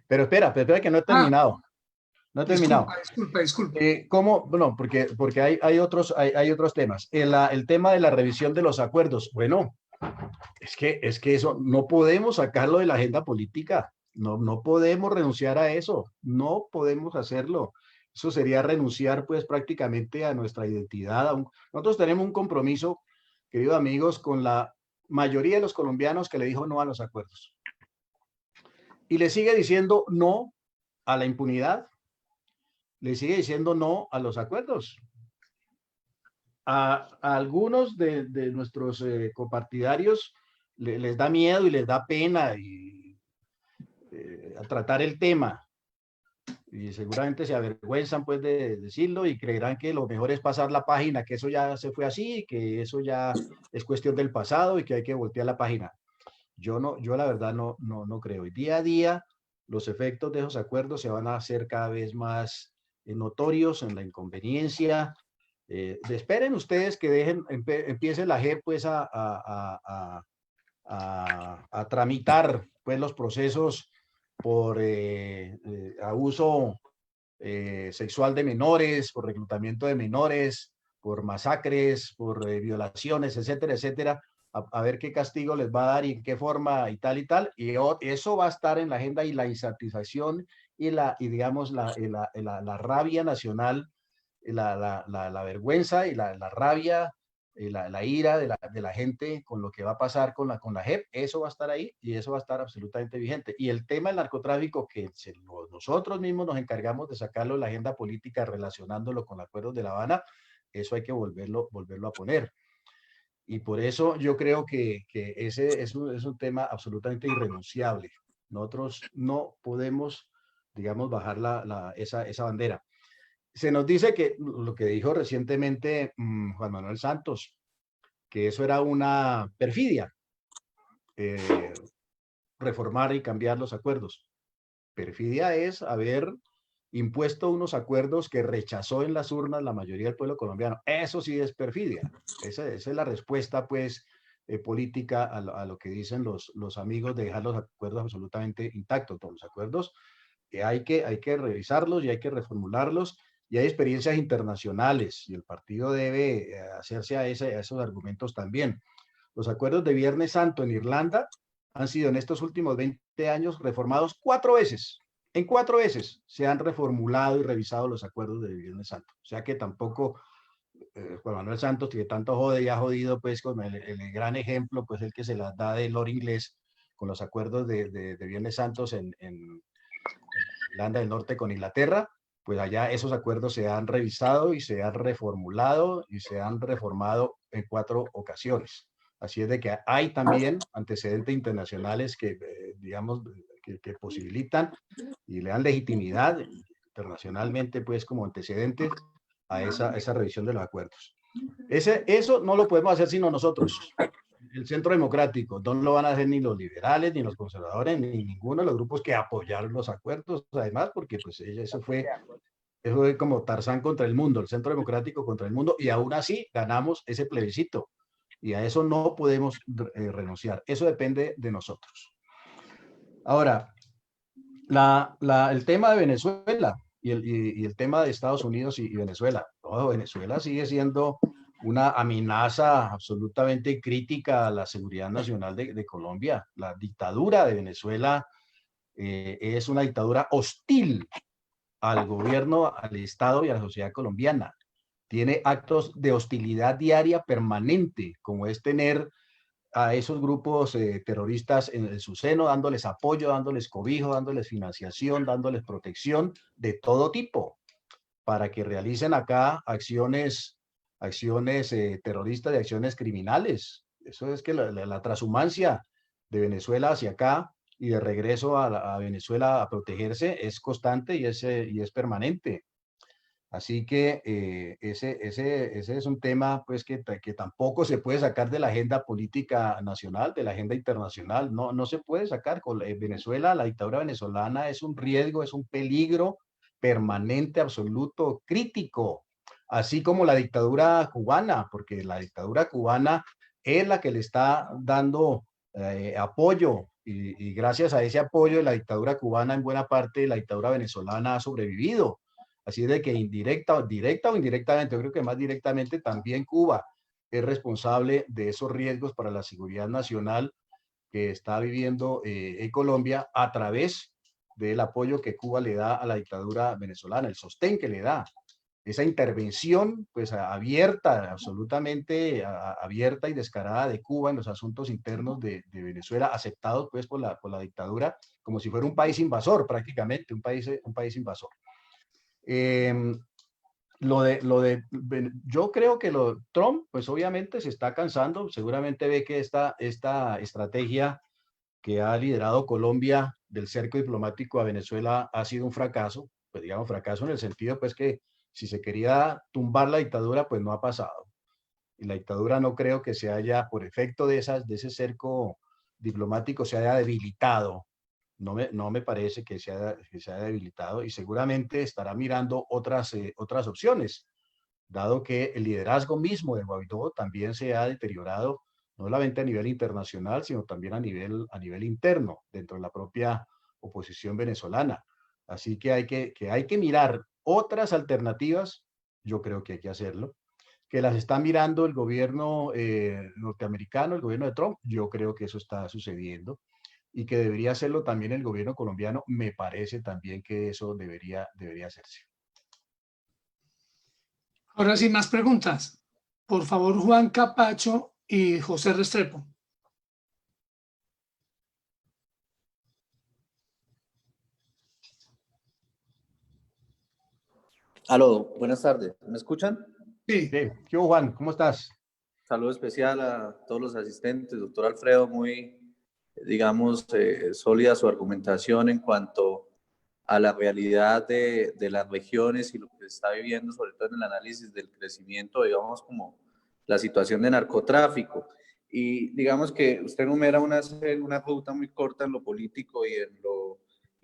Pero espera que no he terminado. No he terminado. Disculpa. ¿Cómo? Bueno, porque hay otros temas. El tema de la revisión de los acuerdos. Bueno, es que eso no podemos sacarlo de la agenda política. No podemos renunciar a eso. No podemos hacerlo. Eso sería renunciar pues prácticamente a nuestra identidad. Nosotros tenemos un compromiso, queridos amigos, con la mayoría de los colombianos que le dijo no a los acuerdos. Y le sigue diciendo no a la impunidad, le sigue diciendo no a los acuerdos. A algunos de nuestros copartidarios les da miedo y les da pena a tratar el tema. y seguramente se avergüenzan pues de decirlo y creerán que lo mejor es pasar la página, que eso ya se fue así, que eso ya es cuestión del pasado y que hay que voltear la página. Yo la verdad no creo. Y día a día los efectos de esos acuerdos se van a hacer cada vez más notorios en la inconveniencia. Esperen ustedes que empiece la JEP pues a tramitar pues los procesos por abuso sexual de menores, por reclutamiento de menores, por masacres, por violaciones, etcétera, etcétera, a ver qué castigo les va a dar y en qué forma y tal y tal. Y eso va a estar en la agenda, y la insatisfacción y digamos la rabia nacional, la vergüenza y la rabia, la ira de la gente con lo que va a pasar con la JEP, eso va a estar ahí y eso va a estar absolutamente vigente. Y el tema del narcotráfico, que nosotros mismos nos encargamos de sacarlo de la agenda política relacionándolo con acuerdos de La Habana, eso hay que volverlo a poner. Y por eso yo creo que ese es un tema absolutamente irrenunciable. Nosotros no podemos, digamos, bajar esa bandera. Se nos dice que lo que dijo recientemente Juan Manuel Santos, que eso era una perfidia, reformar y cambiar los acuerdos. Perfidia es haber impuesto unos acuerdos que rechazó en las urnas la mayoría del pueblo colombiano. Eso sí es perfidia. Esa es la respuesta, pues, política a lo que dicen los amigos de dejar los acuerdos absolutamente intactos. Todos los acuerdos hay que revisarlos y hay que reformularlos, y hay experiencias internacionales y el partido debe hacerse a esos argumentos también. Los acuerdos de Viernes Santo en Irlanda han sido en estos últimos 20 años reformados 4 veces. En 4 veces se han reformulado y revisado los acuerdos de Viernes Santo. O sea que tampoco Juan Manuel Santos, que tanto jode y ha jodido, pues con el gran ejemplo, pues el que se las da de Lord Inglés con los acuerdos de Viernes Santos en Irlanda del Norte con Inglaterra, pues allá esos acuerdos se han revisado y se han reformulado y se han reformado en 4 ocasiones. Así es de que hay también antecedentes internacionales que, digamos, que posibilitan y le dan legitimidad internacionalmente, pues, como antecedentes a esa revisión de los acuerdos. Eso no lo podemos hacer sino nosotros, el Centro Democrático. No lo van a hacer ni los liberales, ni los conservadores, ni ninguno de los grupos que apoyaron los acuerdos, además, porque pues eso fue como Tarzán contra el mundo, el Centro Democrático contra el mundo, y aún así ganamos ese plebiscito. Y a eso no podemos renunciar. Eso depende de nosotros. Ahora, el tema de Venezuela y el tema de Estados Unidos y Venezuela. Venezuela sigue siendo una amenaza absolutamente crítica a la seguridad nacional de Colombia. La dictadura de Venezuela es una dictadura hostil al gobierno, al Estado y a la sociedad colombiana. Tiene actos de hostilidad diaria permanente, como es tener a esos grupos terroristas en su seno, dándoles apoyo, dándoles cobijo, dándoles financiación, dándoles protección de todo tipo, para que realicen acá acciones terroristas y acciones criminales. Eso es que la transhumancia de Venezuela hacia acá y de regreso a Venezuela a protegerse es constante y es permanente. Así que ese es un tema pues que tampoco se puede sacar de la agenda política nacional, de la agenda internacional. No se puede sacar. Con Venezuela, la dictadura venezolana es un riesgo, es un peligro permanente, absoluto, crítico, así como la dictadura cubana, porque la dictadura cubana es la que le está dando apoyo, y gracias a ese apoyo de la dictadura cubana, en buena parte la dictadura venezolana ha sobrevivido. Así es de que directa o indirectamente, yo creo que más directamente también Cuba es responsable de esos riesgos para la seguridad nacional que está viviendo en Colombia a través del apoyo que Cuba le da a la dictadura venezolana, el sostén que le da. Esa intervención pues abierta, absolutamente abierta y descarada de Cuba en los asuntos internos de Venezuela, aceptados pues por la dictadura como si fuera un país invasor prácticamente, un país invasor. Yo creo que Trump, pues obviamente se está cansando, seguramente ve que esta estrategia que ha liderado Colombia del cerco diplomático a Venezuela ha sido un fracaso, pues digamos, fracaso en el sentido, pues que si se quería tumbar la dictadura, pues no ha pasado. Y la dictadura no creo que se haya, por efecto de ese cerco diplomático, se haya debilitado. No me parece que se haya debilitado, y seguramente estará mirando otras opciones, dado que el liderazgo mismo de Guaidó también se ha deteriorado, no solamente a nivel internacional, sino también a nivel interno, dentro de la propia oposición venezolana. Así que hay que mirar otras alternativas. Yo creo que hay que hacerlo. Que las está mirando el gobierno norteamericano, el gobierno de Trump, yo creo que eso está sucediendo, y que debería hacerlo también el gobierno colombiano. Me parece también que eso debería hacerse. Ahora sí, más preguntas. Por favor, Juan Capacho y José Restrepo. Aló, buenas tardes. ¿Me escuchan? Sí, Sí. ¿Qué hubo, Juan? ¿Cómo estás? Saludo especial a todos los asistentes. Doctor Alfredo, muy, digamos, sólida su argumentación en cuanto a la realidad de las regiones y lo que se está viviendo, sobre todo en el análisis del crecimiento, digamos, como la situación de narcotráfico. Y digamos que usted enumera una ruta muy corta en lo político y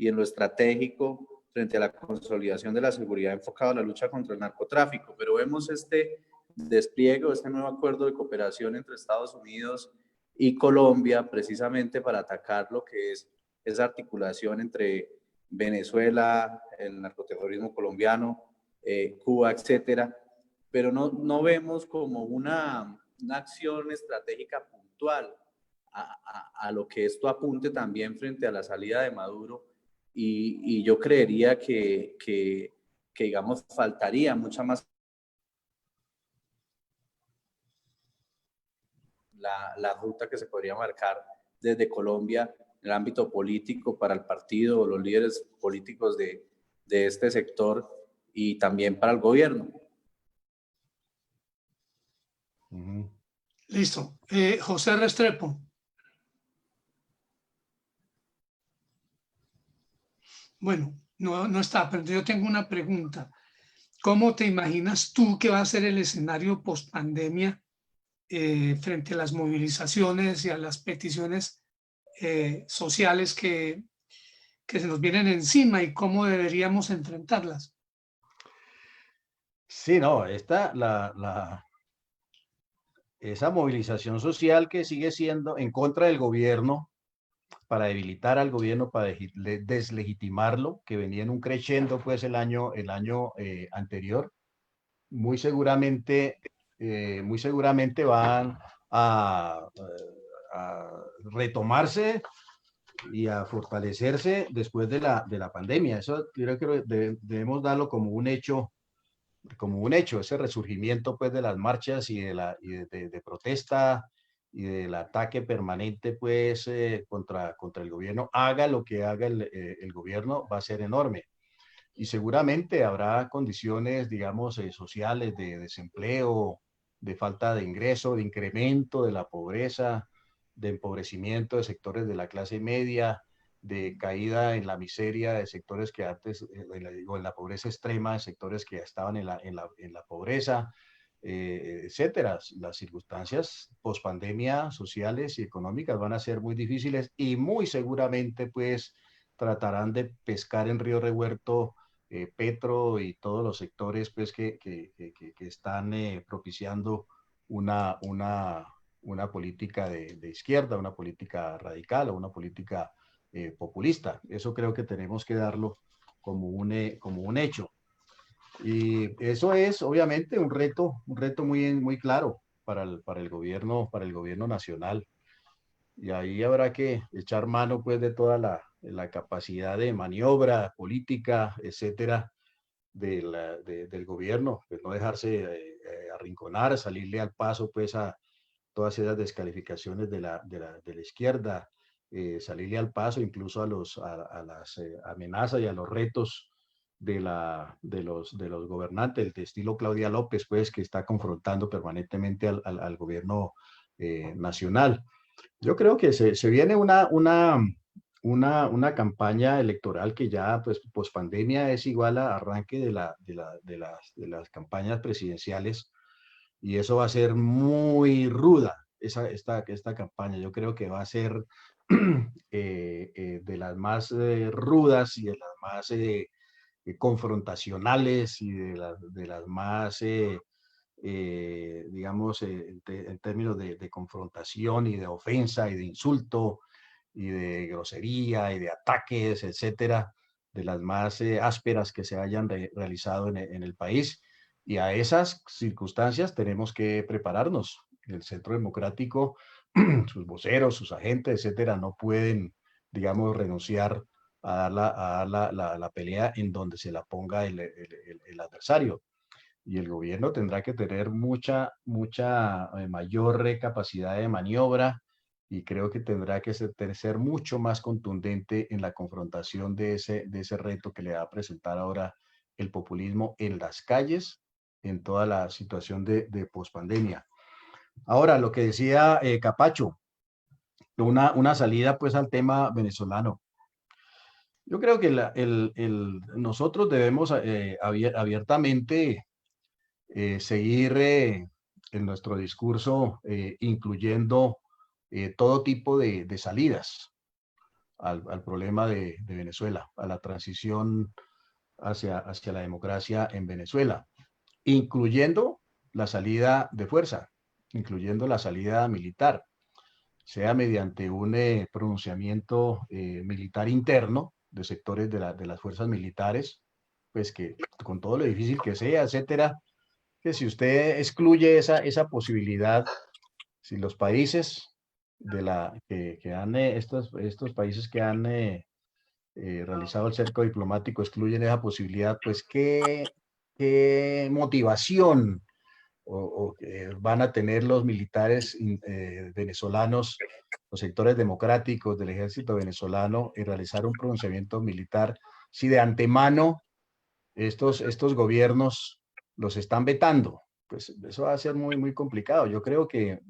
en lo estratégico frente a la consolidación de la seguridad enfocada a la lucha contra el narcotráfico, pero vemos este despliegue o este nuevo acuerdo de cooperación entre Estados Unidos y Colombia precisamente para atacar lo que es esa articulación entre Venezuela, el narcoterrorismo colombiano, Cuba, etcétera, pero no vemos como una acción estratégica puntual a lo que esto apunte también frente a la salida de Maduro, y yo creería que, digamos, faltaría mucha más la ruta que se podría marcar desde Colombia en el ámbito político para el partido o los líderes políticos de este sector, y también para el gobierno. Listo. José Restrepo. Bueno, no está, pero yo tengo una pregunta. ¿Cómo te imaginas tú que va a ser el escenario post-pandemia frente a las movilizaciones y a las peticiones sociales que se nos vienen encima, y cómo deberíamos enfrentarlas? Sí, no, esa movilización social que sigue siendo en contra del gobierno, para debilitar al gobierno, para deslegitimarlo, que venía en un crescendo pues el año anterior, muy seguramente van a retomarse y a fortalecerse después de la pandemia. Eso yo creo que debemos darlo como un hecho, ese resurgimiento pues de las marchas y de protesta y del ataque permanente pues contra el gobierno. Haga lo que haga el gobierno, va a ser enorme. Y seguramente habrá condiciones, digamos, sociales, de desempleo, de falta de ingreso, de incremento de la pobreza, de empobrecimiento de sectores de la clase media, de caída en la miseria de sectores que antes, o en la pobreza extrema, de sectores que ya estaban en la pobreza, etcétera. Las circunstancias pospandemia sociales y económicas van a ser muy difíciles, y muy seguramente pues tratarán de pescar en río revuelto Petro y todos los sectores pues que están propiciando una política de izquierda, una política radical o una política populista. Eso creo que tenemos que darlo como un hecho. Y eso es obviamente un reto muy claro para el gobierno nacional. Y ahí habrá que echar mano pues de toda la capacidad de maniobra política, etcétera, del gobierno, pues no dejarse arrinconar, salirle al paso pues a todas esas descalificaciones de la izquierda, salirle al paso incluso a las amenazas y a los retos de los gobernantes, de estilo Claudia López, pues, que está confrontando permanentemente al gobierno nacional. Yo creo que se viene una campaña electoral que ya, pues, pospandemia es igual a arranque de las campañas presidenciales, y eso va a ser muy ruda, esta campaña. Yo creo que va a ser de las más rudas y de las más confrontacionales y de las más, digamos, en términos de confrontación y de ofensa y de insulto y de grosería y de ataques, etcétera, de las más ásperas que se hayan realizado en el país. Y a esas circunstancias tenemos que prepararnos. El Centro Democrático, sus voceros, sus agentes, etcétera, no pueden, digamos, renunciar a dar la pelea en donde se la ponga el adversario. Y el gobierno tendrá que tener mucha mayor capacidad de maniobra, y creo que tendrá que ser mucho más contundente en la confrontación de ese reto que le va a presentar ahora el populismo en las calles, en toda la situación de pospandemia. Ahora, lo que decía Capacho, una salida pues al tema venezolano. Yo creo que nosotros debemos abiertamente seguir en nuestro discurso incluyendo todo tipo de salidas al problema de Venezuela, a la transición hacia la democracia en Venezuela, incluyendo la salida de fuerza, incluyendo la salida militar, sea mediante un pronunciamiento militar interno de sectores de las fuerzas militares, pues que con todo lo difícil que sea, etcétera, que si usted excluye esa posibilidad, si los países que han, estos países que han realizado el cerco diplomático excluyen esa posibilidad, pues qué motivación van a tener los militares venezolanos, los sectores democráticos del ejército venezolano, en realizar un pronunciamiento militar si de antemano estos gobiernos los están vetando. Pues eso va a ser muy complicado. Yo creo que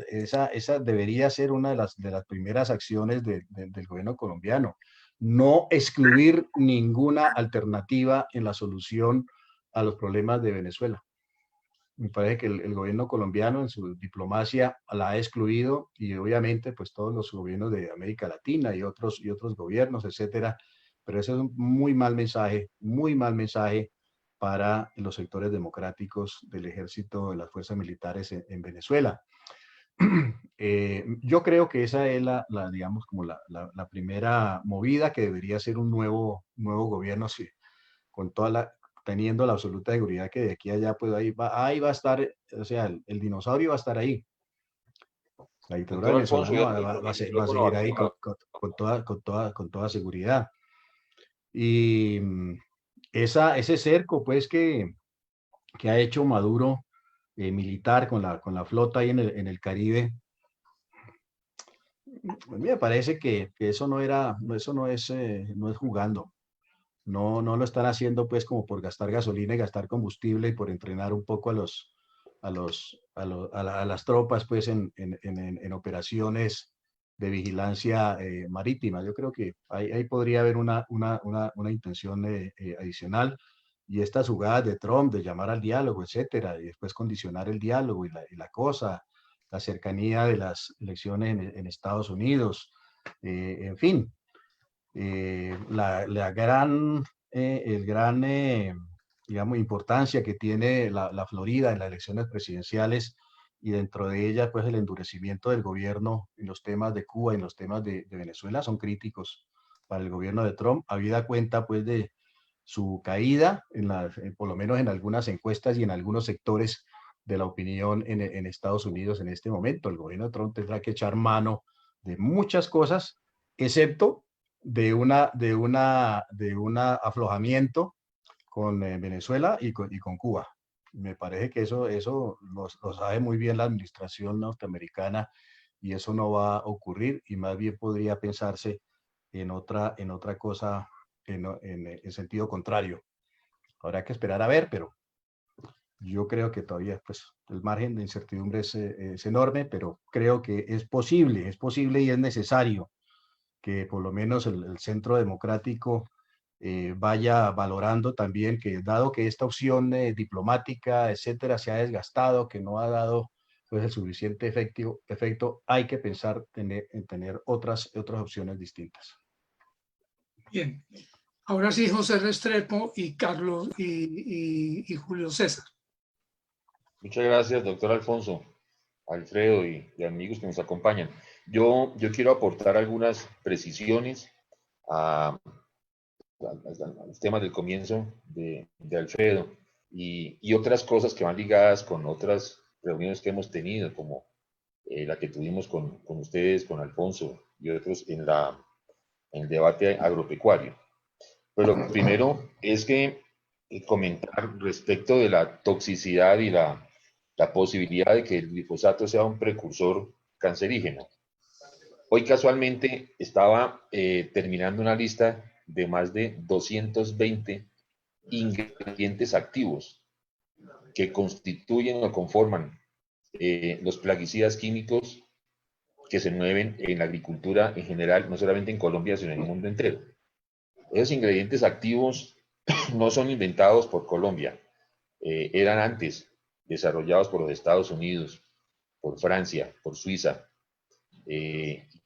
esa debería ser una de las primeras acciones del gobierno colombiano. No excluir ninguna alternativa en la solución a los problemas de Venezuela. Me parece que el gobierno colombiano en su diplomacia la ha excluido, y obviamente pues todos los gobiernos de América Latina y otros gobiernos, etcétera. Pero ese es un muy mal mensaje para los sectores democráticos del ejército, de las fuerzas militares en Venezuela. Yo creo que esa es digamos, como la primera movida que debería ser un nuevo gobierno, sí, con teniendo la absoluta seguridad que de aquí a allá, pues ahí va a estar, o sea, el dinosaurio va a estar ahí. La dictadura venezolana va a seguir ahí con toda seguridad. Y ese cerco, pues, que ha hecho Maduro militar con la flota ahí en el Caribe, a mí me parece que eso no es jugando. No lo están haciendo pues como por gastar gasolina y gastar combustible y por entrenar un poco a las tropas pues en operaciones de vigilancia marítima. Yo creo que ahí podría haber una intención adicional, y estas jugadas de Trump de llamar al diálogo, etcétera, y después condicionar el diálogo y la cosa, la cercanía de las elecciones en Estados Unidos, en fin. El gran, digamos, importancia que tiene la Florida en las elecciones presidenciales, y dentro de ella, pues, el endurecimiento del gobierno en los temas de Cuba y en los temas de Venezuela son críticos para el gobierno de Trump, habida cuenta, pues, de su caída, por lo menos en algunas encuestas y en algunos sectores de la opinión en Estados Unidos en este momento. El gobierno de Trump tendrá que echar mano de muchas cosas, excepto de un aflojamiento con Venezuela y con Cuba. Me parece que eso lo sabe muy bien la administración norteamericana, y eso no va a ocurrir, y más bien podría pensarse en otra cosa en sentido contrario. Habrá que esperar a ver, pero yo creo que todavía pues, el margen de incertidumbre es enorme, pero creo que es posible y es necesario que por lo menos el Centro Democrático vaya valorando también que dado que esta opción diplomática, etcétera, se ha desgastado, que no ha dado pues, el suficiente efecto, hay que pensar en tener otras opciones distintas. Bien. Ahora sí, José Restrepo y Carlos y Julio César. Muchas gracias, doctor Alfonso, Alfredo y amigos que nos acompañan. Yo quiero aportar algunas precisiones a los temas del comienzo de Alfredo y otras cosas que van ligadas con otras reuniones que hemos tenido, como la que tuvimos con ustedes, con Alfonso y otros en el debate agropecuario. Pero lo primero es que comentar respecto de la toxicidad y la posibilidad de que el glifosato sea un precursor cancerígeno. Hoy casualmente estaba terminando una lista de más de 220 ingredientes activos que constituyen o conforman los plaguicidas químicos que se mueven en la agricultura en general, no solamente en Colombia, sino en el mundo entero. Esos ingredientes activos no son inventados por Colombia, eran antes desarrollados por los Estados Unidos, por Francia, por Suiza.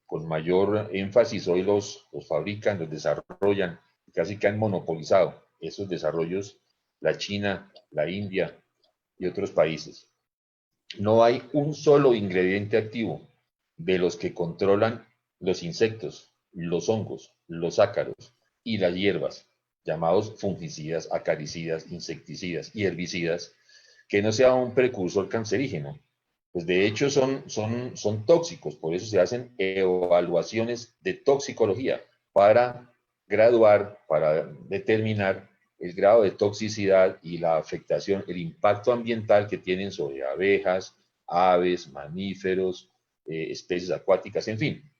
Con mayor énfasis hoy los fabrican, los desarrollan, casi que han monopolizado esos desarrollos la China, la India y otros países. No hay un solo ingrediente activo de los que controlan los insectos, los hongos, los ácaros y las hierbas, llamados fungicidas, acaricidas, insecticidas y herbicidas, que no sea un precursor cancerígeno. Pues de hecho son tóxicos, por eso se hacen evaluaciones de toxicología para graduar, para determinar el grado de toxicidad y la afectación, el impacto ambiental que tienen sobre abejas, aves, mamíferos, especies acuáticas, en fin.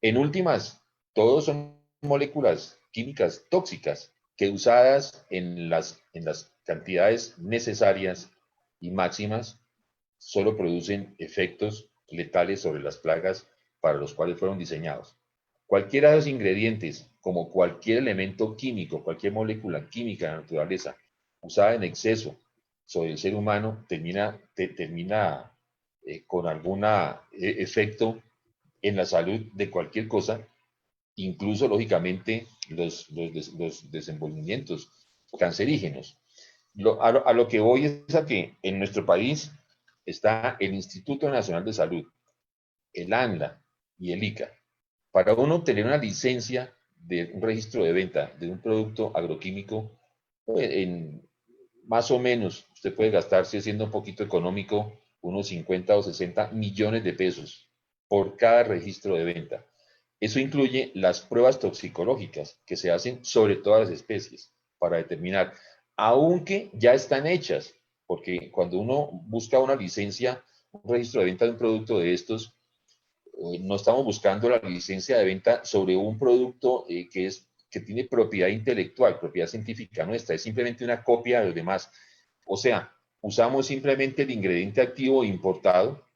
En últimas, todos son moléculas químicas tóxicas que usadas en las cantidades necesarias y máximas solo producen efectos letales sobre las plagas para los cuales fueron diseñados. Cualquiera de los ingredientes, como cualquier elemento químico, cualquier molécula química de la naturaleza, usada en exceso sobre el ser humano, termina con algún efecto en la salud de cualquier cosa, incluso, lógicamente, los desenvolvimientos cancerígenos. A lo que voy es a que en nuestro país está el Instituto Nacional de Salud, el ANLA y el ICA. Para uno obtener una licencia de un registro de venta de un producto agroquímico, más o menos, usted puede gastarse, siendo un poquito económico, unos 50 o 60 millones de pesos por cada registro de venta. Eso incluye las pruebas toxicológicas que se hacen sobre todas las especies para determinar, aunque ya están hechas, porque cuando uno busca una licencia, un registro de venta de un producto de estos, no estamos buscando la licencia de venta sobre un producto que tiene propiedad intelectual, propiedad científica nuestra, es simplemente una copia de los demás. O sea, usamos simplemente el ingrediente activo importado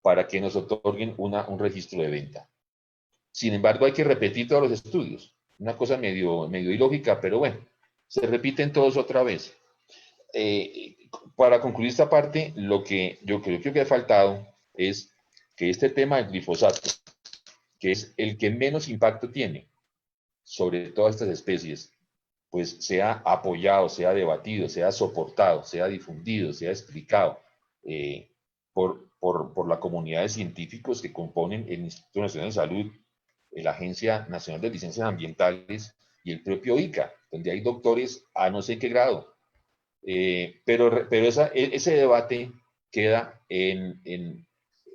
para que nos otorguen un registro de venta. Sin embargo, hay que repetir todos los estudios. Una cosa medio ilógica, pero bueno, se repiten todos otra vez. Para concluir esta parte, lo que yo creo que ha faltado es que este tema del glifosato, que es el que menos impacto tiene sobre todas estas especies, pues sea apoyado, sea debatido, sea soportado, sea difundido, sea explicado por la comunidad de científicos que componen el Instituto Nacional de Salud, la Agencia Nacional de Licencias Ambientales y el propio ICA, donde hay doctores a no sé qué grado. Pero ese debate queda en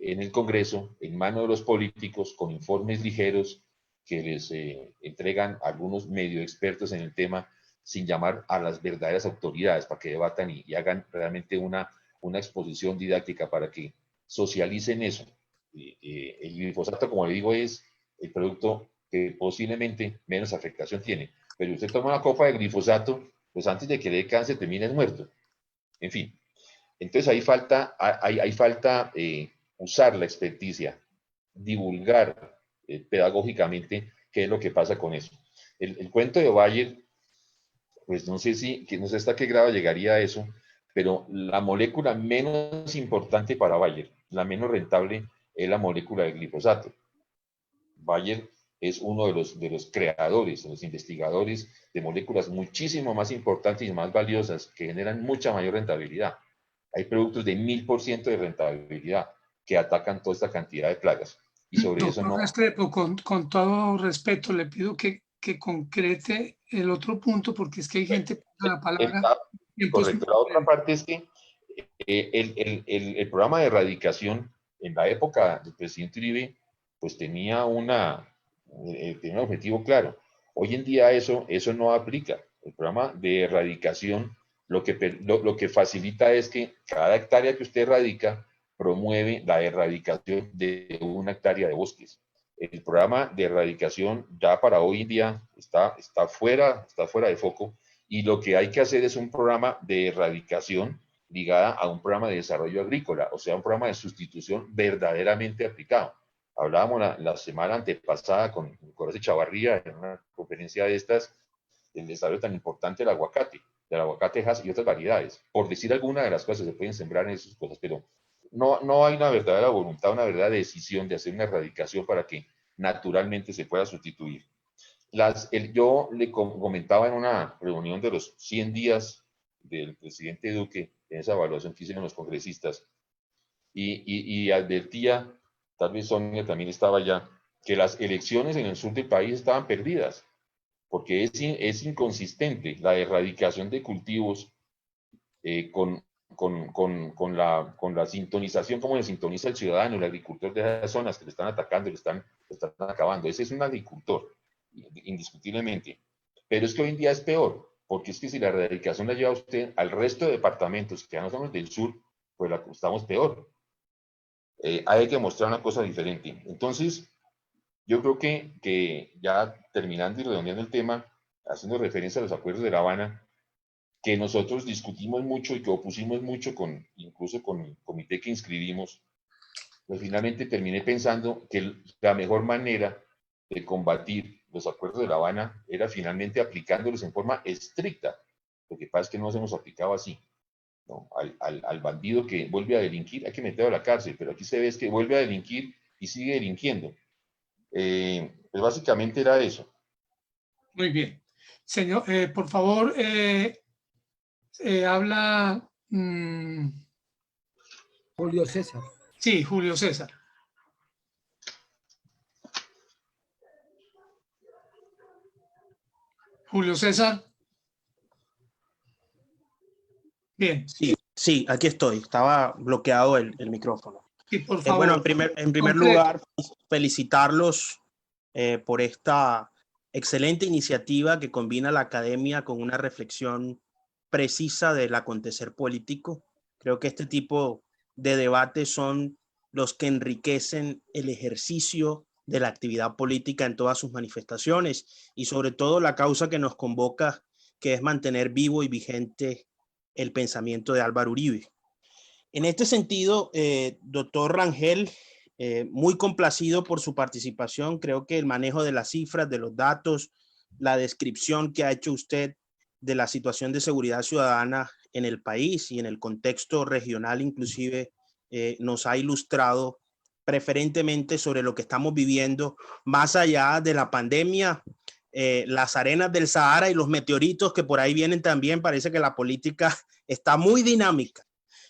el Congreso, en manos de los políticos, con informes ligeros que les entregan algunos medio expertos en el tema, sin llamar a las verdaderas autoridades para que debatan y hagan realmente una exposición didáctica para que socialicen eso. El glifosato, como le digo, es el producto que posiblemente menos afectación tiene. Pero usted toma una copa de glifosato, pues antes de que le dé cáncer termina muerto. En fin, entonces ahí falta usar la experticia, divulgar pedagógicamente qué es lo que pasa con eso. El cuento de Bayer, pues no sé no sé hasta qué grado llegaría a eso, pero la molécula menos importante para Bayer, la menos rentable, es la molécula de glifosato. Bayer es uno de los creadores, de los investigadores de moléculas muchísimo más importantes y más valiosas que generan mucha mayor rentabilidad. Hay productos de 1000% de rentabilidad que atacan toda esta cantidad de plagas. Y sobre eso no... Restrepo, con todo respeto, le pido que concrete el otro punto, porque es que hay gente que usa la palabra... Correcto. La otra parte es que el programa de erradicación en la época del presidente Uribe, pues tenía un objetivo claro. Hoy en día eso no aplica. El programa de erradicación lo que facilita es que cada hectárea que usted erradica promueve la erradicación de una hectárea de bosques. El programa de erradicación ya para hoy en día está fuera de foco, y lo que hay que hacer es un programa de erradicación ligada a un programa de desarrollo agrícola, o sea, un programa de sustitución verdaderamente aplicado. Hablábamos la semana antepasada con Horacio Chavarría en una conferencia de estas, del desarrollo tan importante del aguacate Hass y otras variedades. Por decir alguna de las cosas, se pueden sembrar en esas cosas, pero no hay una verdadera voluntad, una verdadera decisión de hacer una erradicación para que naturalmente se pueda sustituir. Yo le comentaba en una reunión de los 100 días del presidente Duque, en esa evaluación que hicieron los congresistas, y advertía, tal vez Sonia también estaba allá, que las elecciones en el sur del país estaban perdidas, porque es inconsistente la erradicación de cultivos con la sintonización, como le sintoniza el ciudadano, el agricultor de esas zonas que le están atacando, le están acabando. Ese es un agricultor, indiscutiblemente. Pero es que hoy en día es peor, porque es que si la erradicación la lleva usted al resto de departamentos que ya no somos del sur, pues estamos peor. Hay que mostrar una cosa diferente. Entonces, yo creo que ya terminando y redondeando el tema, haciendo referencia a los acuerdos de La Habana, que nosotros discutimos mucho y que opusimos mucho incluso con el comité que inscribimos, pues finalmente terminé pensando que la mejor manera de combatir los acuerdos de La Habana era finalmente aplicándolos en forma estricta. Lo que pasa es que no los hemos aplicado así, ¿no? Al bandido que vuelve a delinquir hay que meterlo a la cárcel, pero aquí se ve es que vuelve a delinquir y sigue delinquiendo. Pues básicamente era eso. Muy bien. Señor, por favor, habla... Julio César. Sí, Julio César. Julio César. Bien. Sí, aquí estoy. Estaba bloqueado el micrófono. Sí, por favor. Bueno, en primer lugar, felicitarlos por esta excelente iniciativa que combina la academia con una reflexión precisa del acontecer político. Creo que este tipo de debates son los que enriquecen el ejercicio de la actividad política en todas sus manifestaciones y sobre todo la causa que nos convoca, que es mantener vivo y vigente el pensamiento de Álvaro Uribe. En este sentido, doctor Rangel, muy complacido por su participación. Creo que el manejo de las cifras, de los datos, la descripción que ha hecho usted de la situación de seguridad ciudadana en el país y en el contexto regional inclusive, nos ha ilustrado preferentemente sobre lo que estamos viviendo más allá de la pandemia, las arenas del Sahara y los meteoritos que por ahí vienen también. Parece que la política está muy dinámica.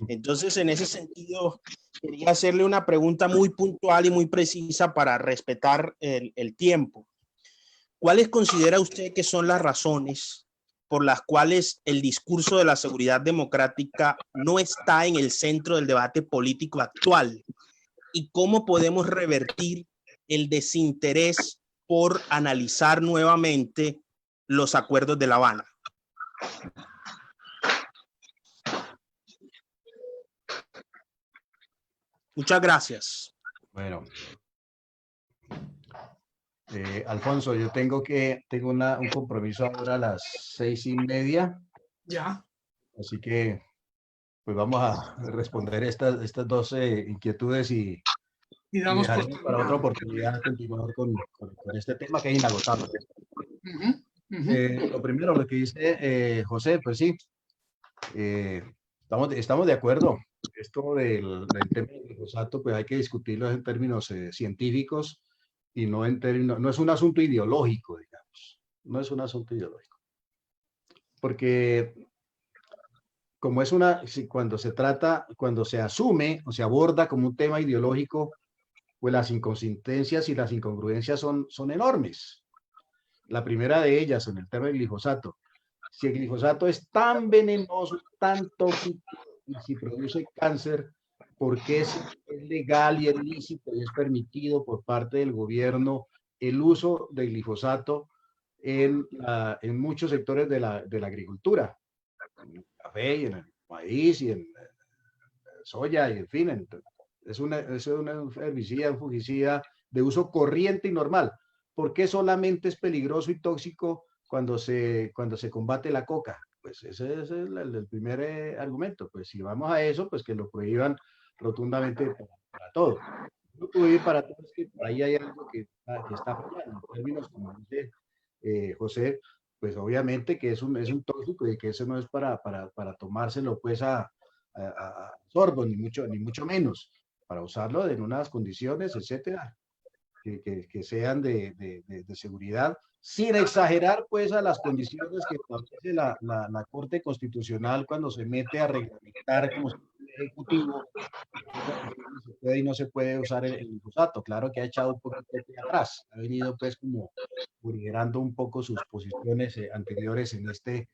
Entonces, en ese sentido, quería hacerle una pregunta muy puntual y muy precisa para respetar el tiempo. ¿Cuáles considera usted que son las razones por las cuales el discurso de la seguridad democrática no está en el centro del debate político actual? ¿Y cómo podemos revertir el desinterés por analizar nuevamente los acuerdos de La Habana? Muchas gracias. Bueno, Alfonso, yo tengo un compromiso ahora a las 6:30. Ya. Así que, pues vamos a responder estas 12 inquietudes y Y Y damos por dejaremos para otra oportunidad continuar con este tema que es inagotable. Lo primero, lo que dice José, pues sí, estamos de acuerdo. Esto del tema del glifosato, pues hay que discutirlo en términos científicos y no en términos, no es un asunto ideológico, digamos, no es un asunto ideológico. Porque como es cuando cuando se asume o se aborda como un tema ideológico, pues las inconsistencias y las incongruencias son enormes. La primera de ellas en el tema del glifosato. Si el glifosato es tan venenoso, tan tóxico y si produce cáncer, ¿por qué es legal y es lícito y es permitido por parte del gobierno el uso del glifosato en muchos sectores de la agricultura? En el café y en el maíz y en soya y en fin. Es un herbicida, un fungicida de uso corriente y normal. ¿Por qué solamente es peligroso y tóxico cuando se combate la coca? Pues ese es el primer argumento. Pues si vamos a eso, pues que lo prohíban rotundamente para todo. No prohibir para todo, es que por ahí hay algo que está fallando. En términos, como dice José, pues obviamente que es un tóxico y que eso no es para tomárselo pues a sorbo, ni mucho menos, para usarlo en unas condiciones, etcétera, que sean de seguridad, sin exagerar pues a las condiciones que establece la Corte Constitucional cuando se mete a reglamentar como ejecutivo se puede y no se puede usar el glifosato. Claro que ha echado un poquito de atrás, ha venido pues como liderando un poco sus posiciones anteriores en este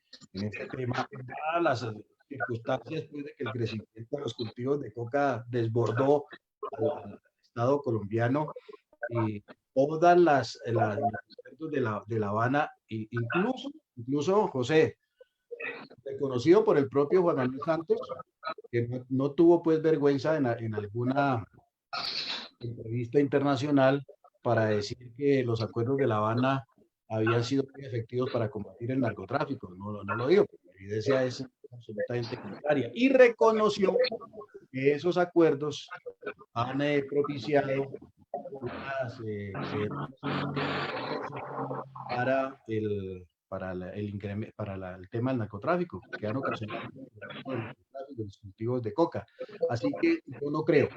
tema, a las circunstancias pues, de que el crecimiento de los cultivos de coca desbordó al Estado colombiano y todas los aspectos de La Habana, incluso José, reconocido por el propio Juan Manuel Santos, que no tuvo pues vergüenza en alguna entrevista internacional para decir que los acuerdos de La Habana habían sido muy efectivos para combatir el narcotráfico. No lo digo, porque la evidencia es absolutamente contraria. Y reconoció que esos acuerdos han propiciado unas para el tema del narcotráfico, que han ocasionado los cultivos de coca. Así que yo no creo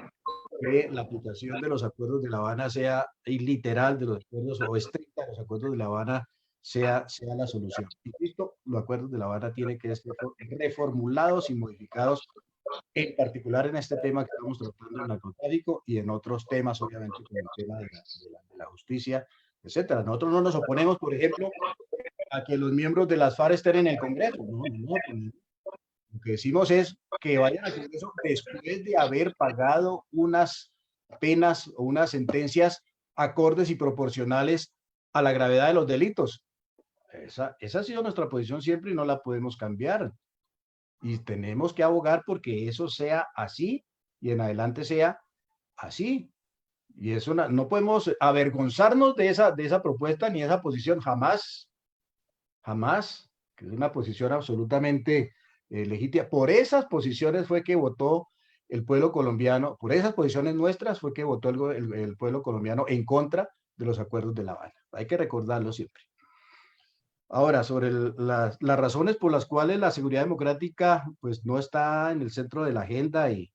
que la aplicación de los acuerdos de La Habana sea literal de los acuerdos o estricta de los acuerdos de La Habana sea la solución. Insisto, los acuerdos de La Habana tienen que ser reformulados y modificados, en particular en este tema que estamos tratando del narcotráfico y en otros temas, obviamente, como el tema de la justicia, etcétera. Nosotros no nos oponemos, por ejemplo, a que los miembros de las FARC estén en el Congreso. No, lo que decimos es que vayan al Congreso después de haber pagado unas penas o unas sentencias acordes y proporcionales a la gravedad de los delitos. Esa ha sido nuestra posición siempre y no la podemos cambiar. Y tenemos que abogar porque eso sea así y en adelante sea así. Y eso no podemos avergonzarnos de esa propuesta ni esa posición, jamás, que es una posición absolutamente legítima. Por esas posiciones fue que votó el pueblo colombiano, por esas posiciones nuestras fue que votó el pueblo colombiano en contra de los acuerdos de La Habana. Hay que recordarlo siempre. Ahora, sobre las razones por las cuales la seguridad democrática pues no está en el centro de la agenda y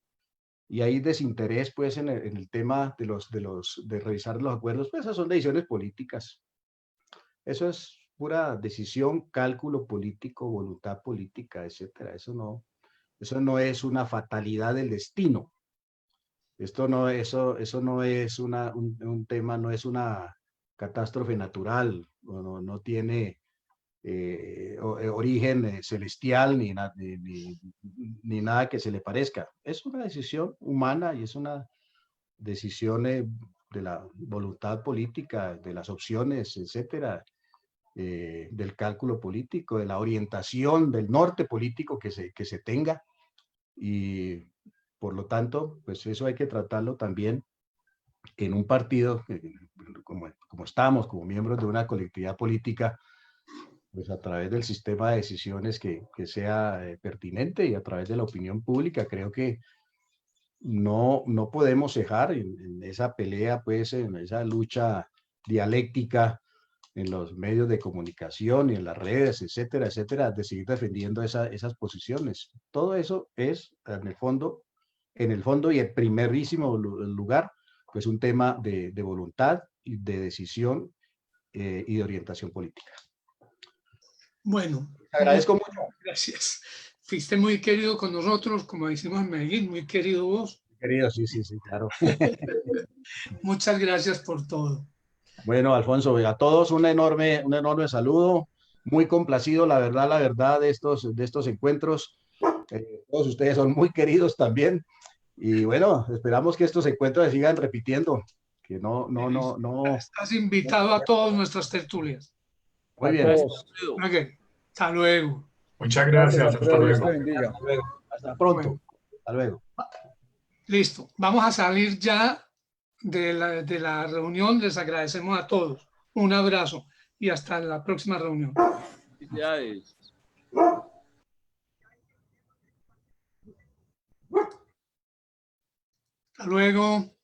hay desinterés pues en el tema de revisar los acuerdos, pues esas son decisiones políticas. Eso es pura decisión, cálculo político, voluntad política, etcétera. Eso no es una fatalidad del destino. Eso no es un tema, no es una catástrofe natural, no tiene origen celestial ni nada que se le parezca. Es una decisión humana y es una decisión de la voluntad política, de las opciones, etcétera, del cálculo político, de la orientación, del norte político que se tenga. Y por lo tanto, pues eso hay que tratarlo también en un partido, como estamos, como miembros de una colectividad política, pues a través del sistema de decisiones que sea pertinente y a través de la opinión pública. Creo que no podemos cejar en esa pelea, pues, en esa lucha dialéctica en los medios de comunicación y en las redes, etcétera, etcétera, de seguir defendiendo esas posiciones. Todo eso es, en el fondo y en primerísimo lugar, pues un tema de voluntad y de decisión y de orientación política. Bueno, Te agradezco mucho. gracias. Fuiste muy querido con nosotros, como decimos en Medellín, muy querido vos. Querido, sí, claro. Muchas gracias por todo. Bueno, Alfonso, a todos un enorme saludo, muy complacido, la verdad, de estos encuentros. Todos ustedes son muy queridos también. Y bueno, esperamos que estos encuentros se sigan repitiendo, que no. Estás invitado a todas nuestras tertulias. Muy bien. Ok, hasta luego. Muchas gracias. Hasta Alfredo, Dios te luego. bendiga. Hasta pronto. Bueno. Hasta luego. Listo, vamos a salir ya de la reunión. Les agradecemos a todos. Un abrazo y hasta la próxima reunión. Felicidades. Hasta luego.